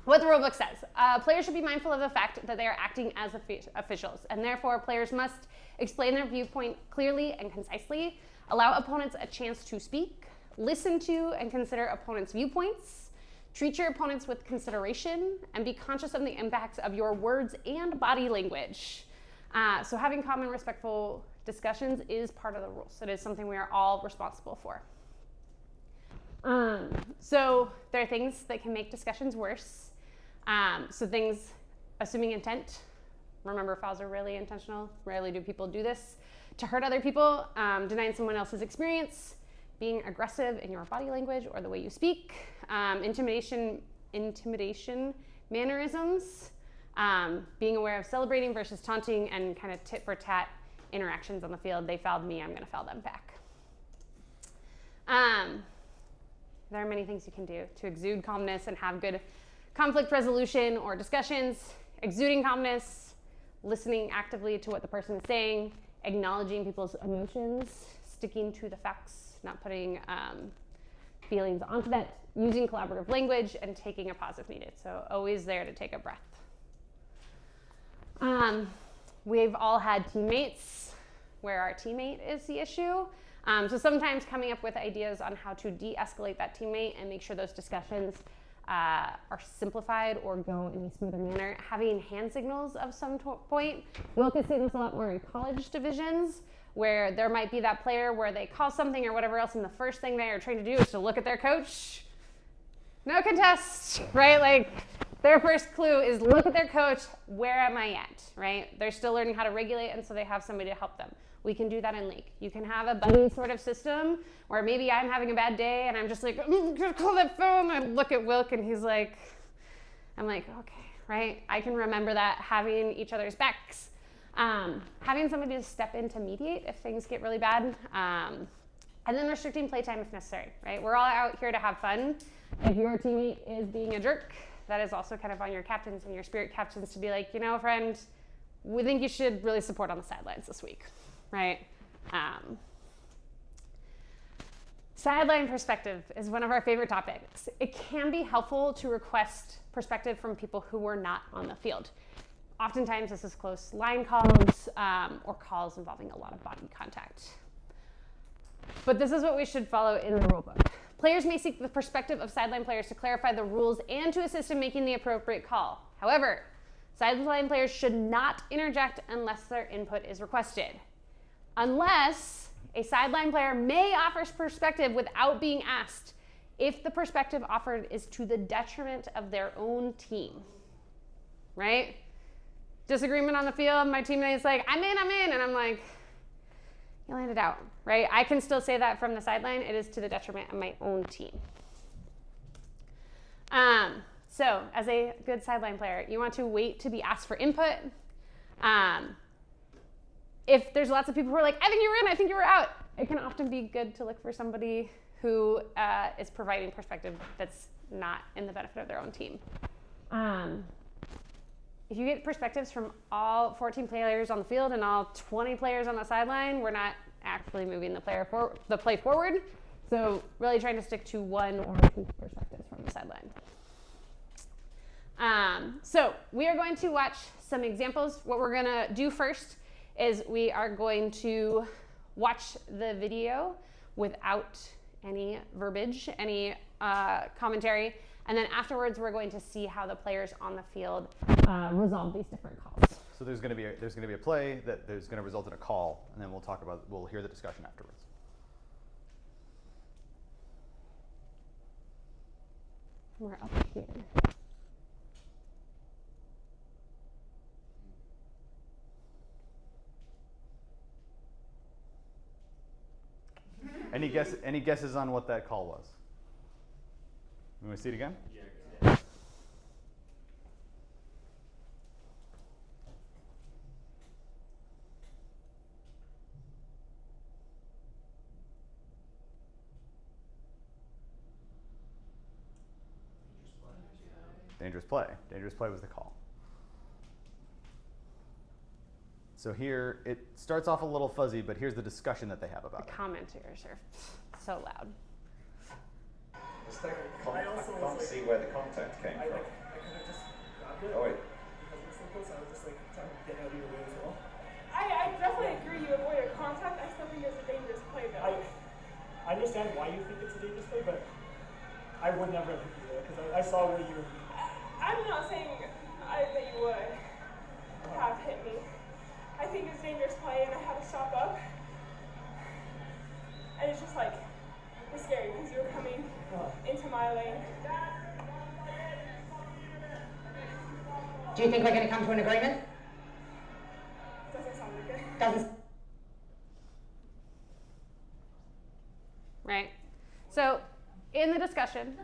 what the rulebook says. Players should be mindful of the fact that they are acting as officials, and therefore players must explain their viewpoint clearly and concisely, allow opponents a chance to speak, listen to and consider opponents' viewpoints, treat your opponents with consideration, and be conscious of the impacts of your words and body language. So having calm and respectful discussions is part of the rules. It is something we are all responsible for. So there are things that can make discussions worse. So things, assuming intent. Remember, fouls are rarely intentional. Rarely do people do this to hurt other people. Denying someone else's experience. Being aggressive in your body language or the way you speak. Intimidation mannerisms. Being aware of celebrating versus taunting, and kind of tit for tat interactions on the field. They fouled me, I'm going to foul them back. There are many things you can do to exude calmness and have good conflict resolution or discussions. Exuding calmness, listening actively to what the person is saying, acknowledging people's emotions, sticking to the facts, not putting feelings onto that, using collaborative language, and taking a pause if needed. So always there to take a breath. We've all had teammates where our teammate is the issue. So sometimes coming up with ideas on how to de-escalate that teammate and make sure those discussions are simplified or go in a smoother manner. Having hand signals of some point. We'll see this a lot more in college divisions, where there might be that player where they call something or whatever else, and the first thing they are trying to do is to look at their coach. No contest, right? Like, their first clue is look at their coach. Where am I at, right? They're still learning how to regulate, and so they have somebody to help them. We can do that in league. You can have a buddy sort of system where maybe I'm having a bad day and I'm just like, I'm gonna call that phone. I look at Wilk and he's like, I'm like, okay, right? I can remember that, having each other's backs. Having somebody to step in to mediate if things get really bad. And then restricting playtime if necessary, right? We're all out here to have fun. If your teammate is being a jerk, that is also kind of on your captains and your spirit captains to be like, you know, friend, we think you should really support on the sidelines this week, right? Sideline perspective is one of our favorite topics. It can be helpful to request perspective from people who were not on the field. Oftentimes this is close line calls or calls involving a lot of body contact. But this is what we should follow in the rulebook. Players may seek the perspective of sideline players to clarify the rules and to assist in making the appropriate call. However, sideline players should not interject unless their input is requested. Unless a sideline player may offer perspective without being asked if the perspective offered is to the detriment of their own team, right? Disagreement on the field, my teammate's like, I'm in, and I'm like, you landed out, right? I can still say that from the sideline. It is to the detriment of my own team. So as a good sideline player, you want to wait to be asked for input. If there's lots of people who are like, I think you were in, I think you were out, it can often be good to look for somebody who is providing perspective that's not in the benefit of their own team. If you get perspectives from all 14 players on the field and all 20 players on the sideline, we're not actually moving the play forward. So really trying to stick to one or two perspectives from the sideline. So we are going to watch some examples. What we're gonna do first is we are going to watch the video without any verbiage, any commentary, and then afterwards we're going to see how the players on the field resolve these different calls. So there's going to be a play that there's going to result in a call, and then we'll hear the discussion afterwards. We're up here. Any guesses on what that call was? You want to see it again? Yeah. Dangerous play. Dangerous play was the call. So here, it starts off a little fuzzy, but here's the discussion that they have about The it. commenters are so loud. I can't see where the contact came from. I could have just grabbed it. Oh, wait. Because it's so close, I was just like trying to get out of your way as well. I definitely agree you avoided contact. I still think it's a dangerous play though. I understand why you think it's a dangerous play, but I would never have hit you there because I saw where you were. I'm not saying that you would have hit me. I think it's a dangerous play and I had to stop up. And it's just like, it's scary because you were coming into my lane. Do you think we're going to come to an agreement? Doesn't sound like it. Doesn't. Right? So in the discussion,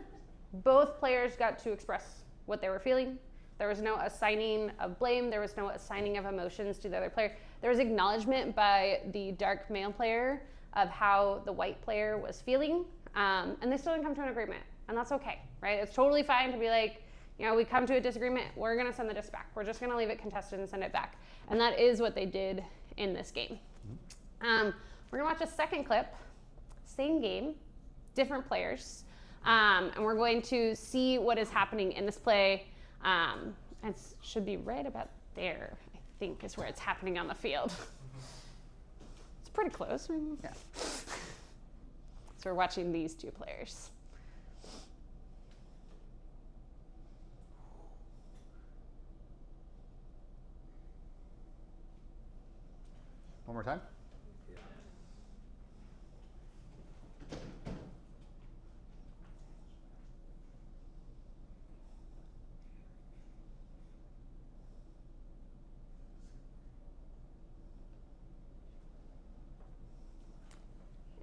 both players got to express what they were feeling. There was no assigning of blame. There was no assigning of emotions to the other player. There was acknowledgement by the dark male player of how the white player was feeling, and they still didn't come to an agreement, and that's okay, right? It's totally fine to be like, you know, we come to a disagreement, we're gonna send the disc back. We're just gonna leave it contested and send it back. And that is what they did in this game. We're gonna watch a second clip, same game, different players, and we're going to see what is happening in this play. It should be right about there, I think, is where it's happening on the field. It's pretty close. Yeah. So we're watching these two players. One more time.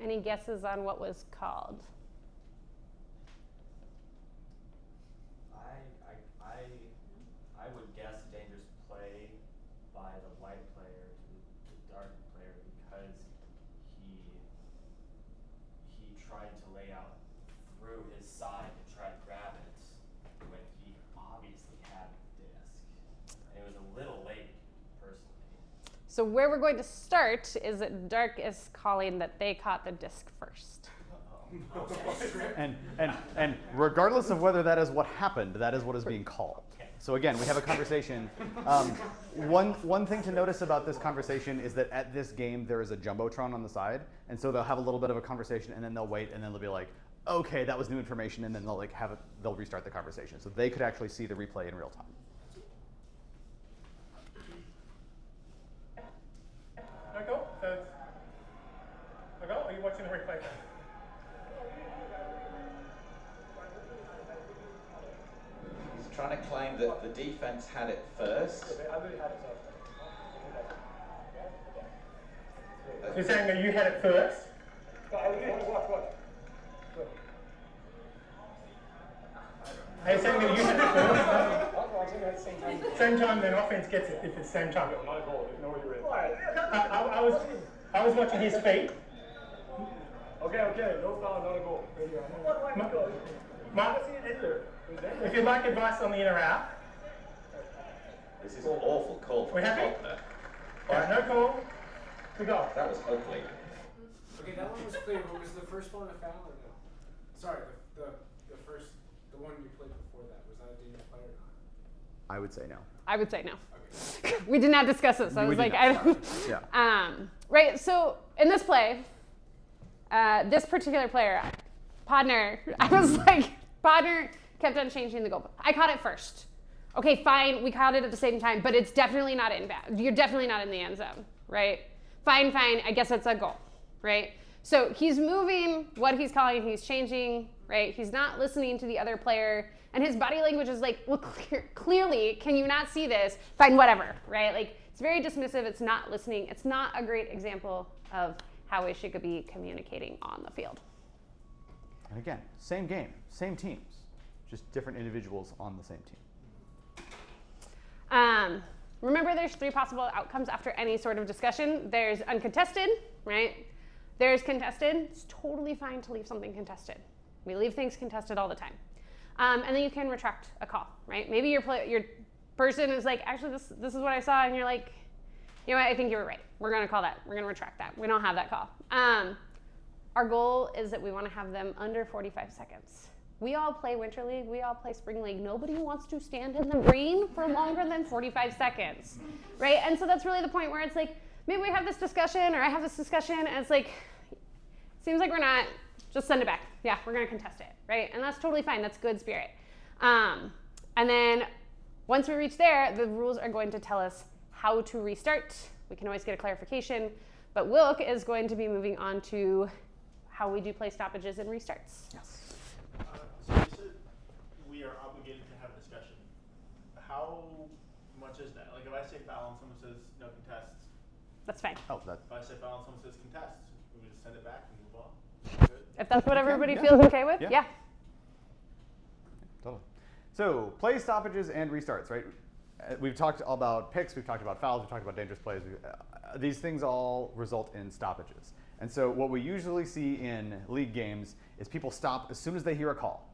Any guesses on what was called? I would guess dangerous play by the white player to the dark player because he tried to lay out through his side to try to grab it when he obviously had the disc. And it was a little late, personally. So where we're going to start is that Dark is calling that they caught the disc first. And regardless of whether that is what happened, that is what is being called. So again, we have a conversation. One thing to notice about this conversation is that at this game there is a jumbotron on the side, and so they'll have a little bit of a conversation, and then they'll wait, and then they'll be like, "Okay, that was new information," and then they'll they'll restart the conversation, so they could actually see the replay in real time. Michael, Michael, are you watching the replay? He's trying to claim that the defense had it first. You're saying that you had it first? Watch. Are you saying that you had it first? Watching at the same time. Same time, then offense gets it if it's same time. Not a goal. Know where you're in. I was watching his feet. Okay. No foul, not a goal. Right here. Mark, if you'd like advice on the in or out. This is an awful call for We happy? Tottenham. Alright, no call. We go. That was ugly. Okay, that one was clear, but was the first one a foul or no? Sorry, the one you played before that, was that a dangerous play or not? I would say no. I would say no. Okay. We did not discuss this. I We was did like, not, I don't. Yeah. Right. So in this play, this particular player, Podner, I was like, Podner kept on changing the goal. I caught it first. Okay, fine. We caught it at the same time, but it's definitely not inbound. You're definitely not in the end zone, right? Fine. I guess it's a goal, right? So he's moving what he's calling, he's changing, right? He's not listening to the other player, and his body language is like, well, clearly, can you not see this? Fine, whatever, right? Like, it's very dismissive, it's not listening. It's not a great example of how we should be communicating on the field. And again, same game, same teams, just different individuals on the same team. Remember, there's 3 possible outcomes after any sort of discussion. There's uncontested, right? There's contested. It's totally fine to leave something contested. We leave things contested all the time. And then you can retract a call, right? Maybe your person is like, actually, this is what I saw, and you're like, you know what, I think you were right. We're going to call that. We're going to retract that. We don't have that call. Our goal is that we want to have them under 45 seconds. We all play Winter League. We all play Spring League. Nobody wants to stand in the rain for longer than 45 seconds, right? And so that's really the point where it's like, maybe we have this discussion, or I have this discussion, and it's like, seems like we're not, just send it back. Yeah, we're going to contest it, right? And that's totally fine. That's good spirit. And then once we reach there, the rules are going to tell us how to restart. We can always get a clarification, but Wilk is going to be moving on to how we do play stoppages and restarts. Yes. So you said we are obligated to have a discussion. How much is that? Like if I say foul and someone says no contests, That's fine. Oh, that. if I say foul and someone says contests, we just send it back and move on. Good. If that's what everybody yeah. feels okay with, yeah. Totally. So play stoppages and restarts, right? We've talked about picks, we've talked about fouls, we've talked about dangerous plays. These things all result in stoppages. And so what we usually see in league games is people stop as soon as they hear a call.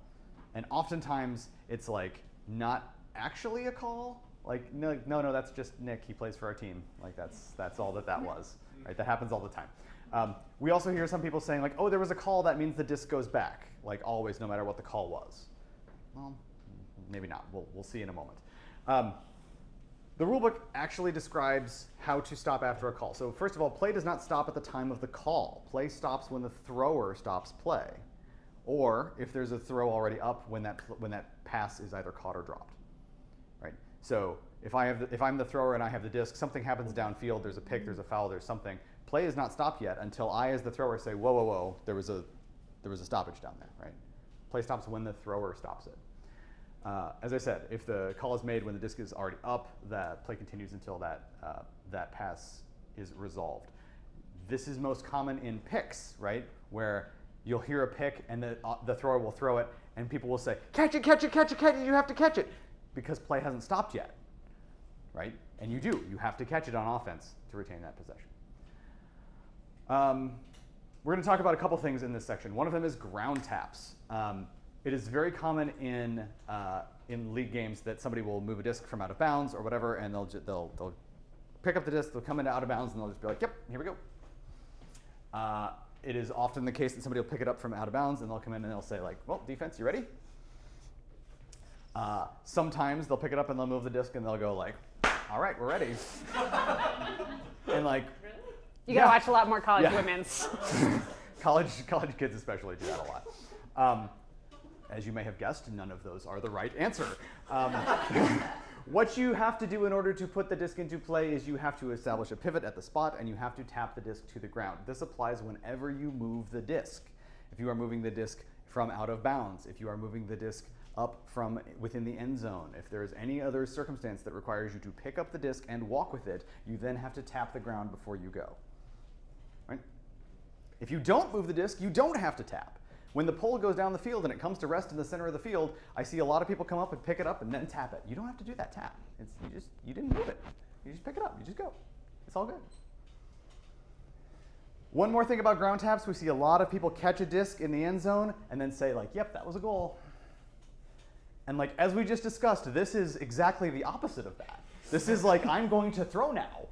And oftentimes it's like not actually a call. Like, no, that's just Nick, he plays for our team. Like that's all that was, right? That happens all the time. We also hear some people saying like, oh, there was a call, that means the disc goes back, like always, no matter what the call was. Well, maybe not, we'll see in a moment. The rulebook actually describes how to stop after a call. So first of all, play does not stop at the time of the call. Play stops when the thrower stops play, or if there's a throw already up when that pass is either caught or dropped, right? So if I'm the thrower and I have the disc, something happens downfield, there's a pick, there's a foul, there's something. Play is not stopped yet until I, as the thrower, say, whoa, there was a stoppage down there, right? Play stops when the thrower stops it. As I said, if the call is made when the disc is already up, that play continues until that pass is resolved. This is most common in picks, right? Where you'll hear a pick and the thrower will throw it and people will say, catch it, you have to catch it, because play hasn't stopped yet, right? And you do, you have to catch it on offense to retain that possession. We're going to talk about a couple things in this section. One of them is ground taps. It is very common in league games that somebody will move a disc from out of bounds or whatever, and they'll pick up the disc, they'll come into out of bounds, and they'll just be like, yep, here we go. It is often the case that somebody will pick it up from out of bounds, and they'll come in and they'll say like, well, defense, you ready? Sometimes they'll pick it up and they'll move the disc and they'll go like, all right, we're ready. And like, you gotta watch a lot more college women's. college kids especially do that a lot. As you may have guessed, none of those are the right answer. What you have to do in order to put the disc into play is you have to establish a pivot at the spot and you have to tap the disc to the ground. This applies whenever you move the disc. If you are moving the disc from out of bounds, if you are moving the disc up from within the end zone, if there is any other circumstance that requires you to pick up the disc and walk with it, you then have to tap the ground before you go. If you don't move the disc, you don't have to tap. When the pole goes down the field and it comes to rest in the center of the field, I see a lot of people come up and pick it up and then tap it. You don't have to do that tap. You didn't move it. You just pick it up. You just go. It's all good. One more thing about ground taps, we see a lot of people catch a disc in the end zone and then say like, yep, that was a goal. And like, as we just discussed, this is exactly the opposite of that. This is like, I'm going to throw now,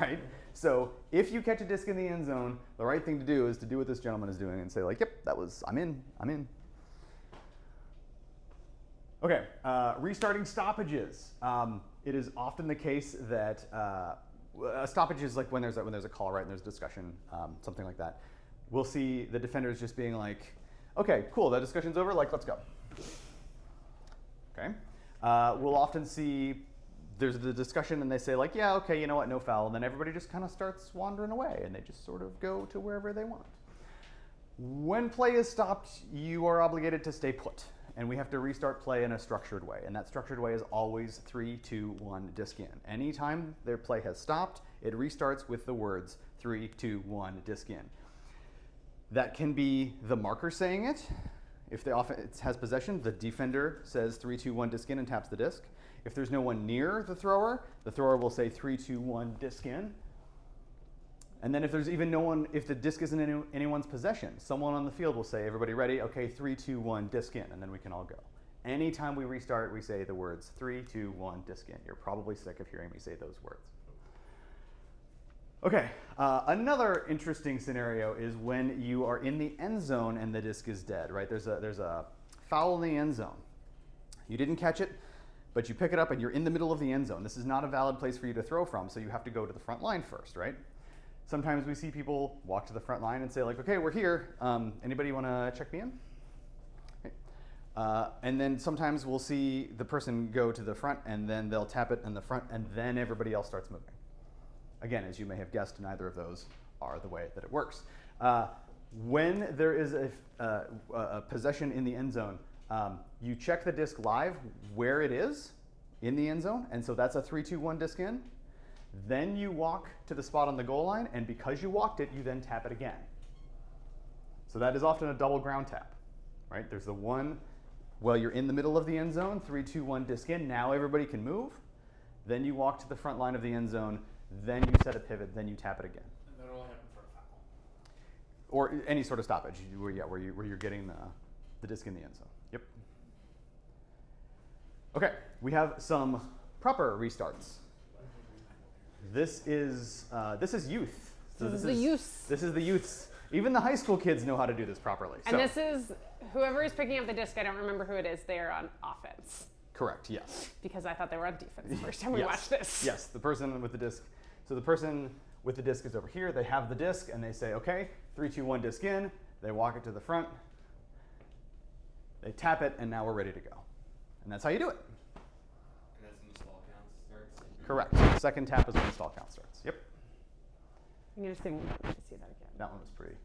right? So if you catch a disc in the end zone, the right thing to do is to do what this gentleman is doing and say like, yep, I'm in. Okay, restarting stoppages. It is often the case that a stoppage is like when there's a call, right, and there's a discussion, something like that. We'll see the defenders just being like, okay, cool, that discussion's over, like, let's go. Okay. We'll often see there's the discussion and they say like, yeah, okay, you know what, no foul. And then everybody just kind of starts wandering away and they just sort of go to wherever they want. When play is stopped, you are obligated to stay put. And we have to restart play in a structured way. And that structured way is always 3, 2, 1, disc in. Anytime their play has stopped, it restarts with the words 3, 2, 1, disc in. That can be the marker saying it. If the offense has possession, the defender says 3, 2, 1, disc in and taps the disc. If there's no one near the thrower will say 3, 2, 1, disc in. And then if there's even no one, if the disc isn't in anyone's possession, someone on the field will say, everybody ready? Okay, 3, 2, 1, disc in, and then we can all go. Anytime we restart, we say the words 3, 2, 1, disc in. You're probably sick of hearing me say those words. Okay, another interesting scenario is when you are in the end zone and the disc is dead, right? There's a foul in the end zone. You didn't catch it, but you pick it up and you're in the middle of the end zone. This is not a valid place for you to throw from, so you have to go to the front line first, right? Sometimes we see people walk to the front line and say like, okay, we're here. Anybody want to check me in? Okay. And then sometimes we'll see the person go to the front and then they'll tap it in the front and then everybody else starts moving. Again, as you may have guessed, neither of those are the way that it works. When there is a possession in the end zone, you check the disc live where it is in the end zone, and so that's a 3, 2, 1 disc in. Then you walk to the spot on the goal line, and because you walked it, you then tap it again. So that is often a double ground tap, right? There's the one, well, you're in the middle of the end zone, 3, 2, 1 disc in, now everybody can move. Then you walk to the front line of the end zone, then you set a pivot, then you tap it again. And that only happens for a foul. Or any sort of stoppage, where you're getting the disc in the end zone. Yep. Okay, we have some proper restarts. This is youth. So this is the youths. This is the youths. Even the high school kids know how to do this properly. And this is, whoever is picking up the disc, I don't remember who it is, they are on offense. Correct, yes. Because I thought they were on defense the first time we watched this. Yes, the person with the disc. So the person with the disc is over here. They have the disc and they say, okay, 3, 2, 1, disc in. They walk it to the front. They tap it, and now we're ready to go. And that's how you do it. And that's when the stall count starts? Correct. The second tap is when the stall count starts. Yep. I'm going to see that again. That one was pretty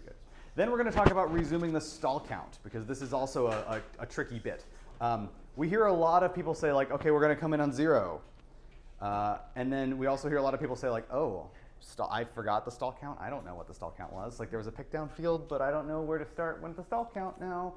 good. Then we're going to talk about resuming the stall count, because this is also a tricky bit. We hear a lot of people say like, okay, we're going to come in on 0. And then we also hear a lot of people say like, oh, I forgot the stall count. I don't know what the stall count was. Like there was a pick down field, but I don't know where to start with the stall count now.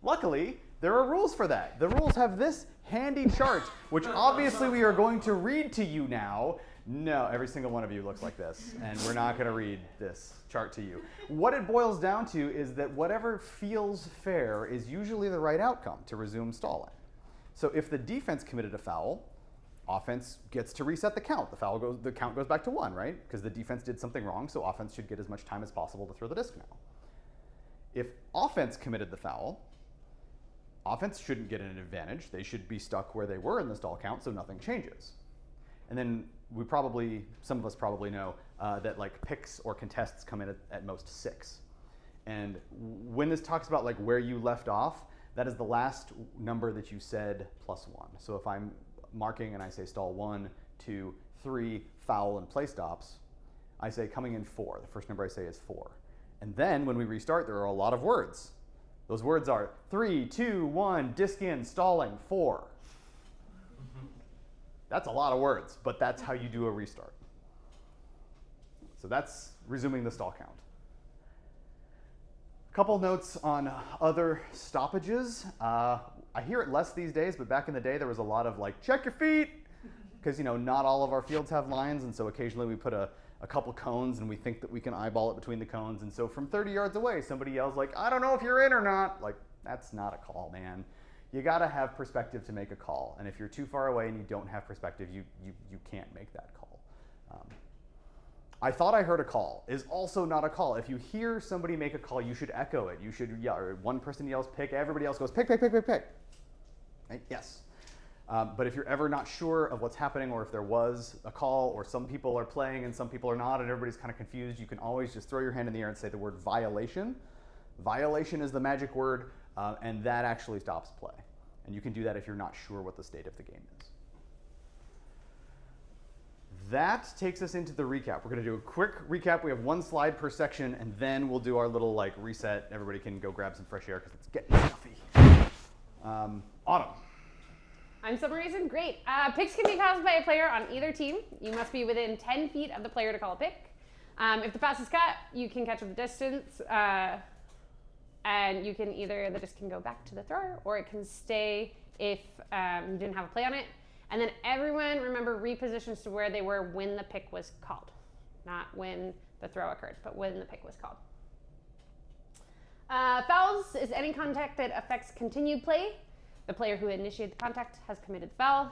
Luckily, there are rules for that. The rules have this handy chart, which obviously we are going to read to you now. No, every single one of you looks like this, and we're not going to read this chart to you. What it boils down to is that whatever feels fair is usually the right outcome to resume stalling. So if the defense committed a foul, offense gets to reset the count. The count goes back to 1, right? Because the defense did something wrong, so offense should get as much time as possible to throw the disc now. If offense committed the foul, offense shouldn't get an advantage. They should be stuck where they were in the stall count, so nothing changes. And then some of us probably know that like picks or contests come in at most 6. And when this talks about like where you left off, that is the last number that you said plus 1. So if I'm marking and I say stall 1, 2, 3, foul and play stops, I say coming in 4. The first number I say is 4. And then when we restart, there are a lot of words. Those words are 3, 2, 1, disc in, stalling, 4. That's a lot of words, but that's how you do a restart. So that's resuming the stall count. Couple notes on other stoppages. I hear it less these days, but back in the day there was a lot of like, check your feet, because not all of our fields have lines, and so occasionally we put a couple cones and we think that we can eyeball it between the cones, and so from 30 yards away somebody yells like, I don't know if you're in or not. Like, that's not a call, man. You gotta have perspective to make a call, and if you're too far away and you don't have perspective, you can't make that call. I thought I heard a call is also not a call. If you hear somebody make a call, you should echo it. You should yell, or one person yells pick, everybody else goes pick, pick, pick, pick, pick. Right? Yes. But if you're ever not sure of what's happening, or if there was a call, or some people are playing and some people are not, and everybody's kind of confused, you can always just throw your hand in the air and say the word violation. Violation is the magic word, and that actually stops play. And you can do that if you're not sure what the state of the game is. That takes us into the recap. We're going to do a quick recap. We have one slide per section, and then we'll do our little reset. Everybody can go grab some fresh air because it's getting stuffy. Autumn. I'm summarizing. Great. Picks can be caused by a player on either team. You must be within 10 feet of the player to call a pick. If the pass is cut, you can catch at the distance, and you can the disc can go back to the thrower, or it can stay if you didn't have a play on it. And then everyone, remember, repositions to where they were when the pick was called. Not when the throw occurred, but when the pick was called. Fouls is any contact that affects continued play. The player who initiated the contact has committed the foul.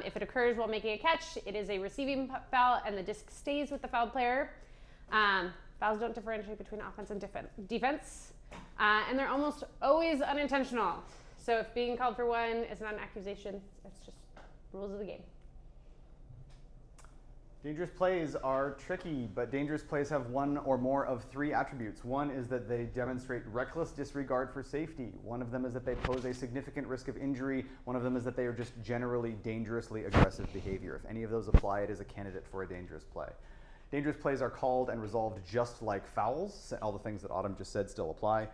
If it occurs while making a catch, it is a receiving foul, and the disc stays with the fouled player. Fouls don't differentiate between offense and defense. And they're almost always unintentional. So if being called for one is not an accusation, it's just rules of the game. Dangerous plays are tricky, but dangerous plays have one or more of three attributes. One is that they demonstrate reckless disregard for safety. One of them is that they pose a significant risk of injury. One of them is that they are just generally dangerously aggressive behavior. If any of those apply, it is a candidate for a dangerous play. Dangerous plays are called and resolved just like fouls. All the things that Autumn just said still apply.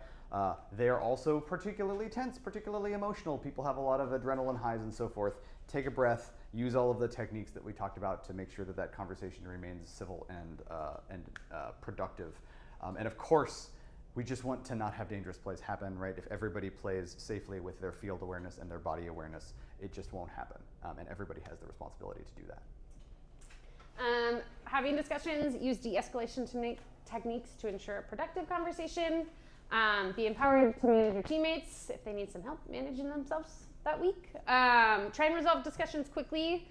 They are also particularly tense, particularly emotional. People have a lot of adrenaline highs and so forth. Take a breath, use all of the techniques that we talked about to make sure that that conversation remains civil and productive. And of course, we just want to not have dangerous plays happen, right? If everybody plays safely with their field awareness and their body awareness, it just won't happen. And everybody has the responsibility to do that. Having discussions, use de-escalation techniques to ensure a productive conversation. Be empowered to manage your teammates if they need some help managing themselves that week. Try and resolve discussions quickly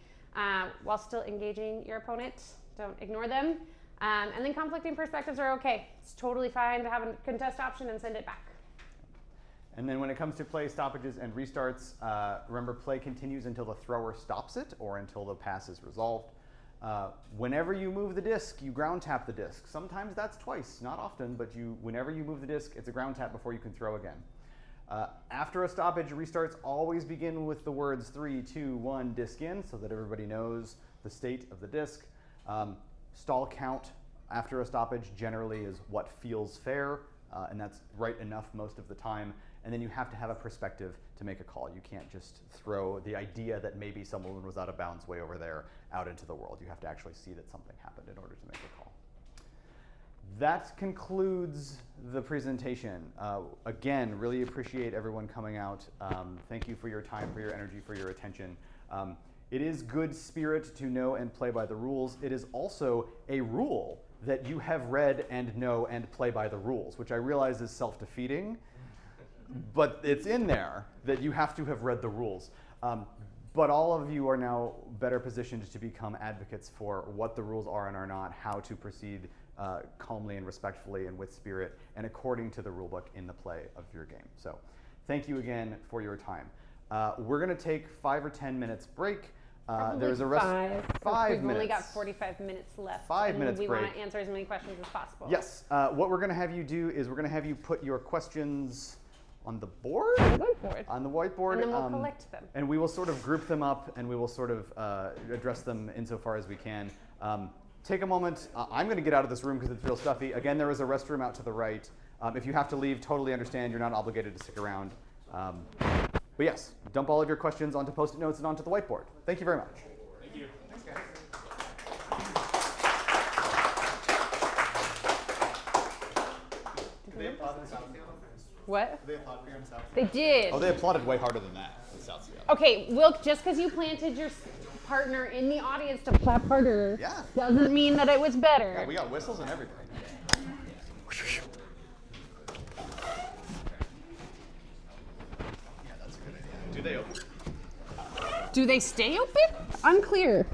while still engaging your opponent. Don't ignore them. And then conflicting perspectives are okay. It's totally fine to have a contest option and send it back. And then when it comes to play stoppages and restarts, remember play continues until the thrower stops it or until the pass is resolved. Whenever you move the disc, you ground tap the disc. Sometimes that's twice, not often, but whenever you move the disc, it's a ground tap before you can throw again. After a stoppage, restarts always begin with the words 3, 2, 1, disc in, so that everybody knows the state of the disc. Stall count after a stoppage generally is what feels fair, and that's right enough most of the time. And then you have to have a perspective to make a call. You can't just throw the idea that maybe someone was out of bounds way over there out into the world. You have to actually see that something happened in order to make a call. That concludes the presentation. Again, really appreciate everyone coming out. Thank you for your time, for your energy, for your attention. It is good spirit to know and play by the rules. It is also a rule that you have read and know and play by the rules, which I realize is self-defeating, but it's in there that you have to have read the rules. But all of you are now better positioned to become advocates for what the rules are and are not, how to proceed calmly and respectfully and with spirit and according to the rulebook in the play of your game. So thank you again for your time. We're going to take 5 or 10 minutes break. There's a rest. 5 We've minutes. only got 45 minutes left. 5 minutes we break. want to answer as many questions as possible. Yes. What we're going to have you do is we're going to have you put your questions on the board? On the whiteboard. On the whiteboard. And then we'll collect them. And we will sort of group them up and we will sort of address them insofar as we can. Take a moment. I'm going to get out of this room because it's real stuffy. Again, there is a restroom out to the right. If you have to leave, totally understand. You're not obligated to stick around. But yes, dump all of your questions onto Post-it notes and onto the whiteboard. Thank you very much. Thank you. Thanks, guys. Did They applauded South Seattle. What? They applauded for you in South They Seattle. did. Oh, they applauded way harder than that in South Seattle. Okay, Wilk, just because you planted your partner in the audience to clap harder doesn't mean that it was better. Yeah, we got whistles and everything. Yeah, that's a good idea. Do they open? Do they stay open? Unclear.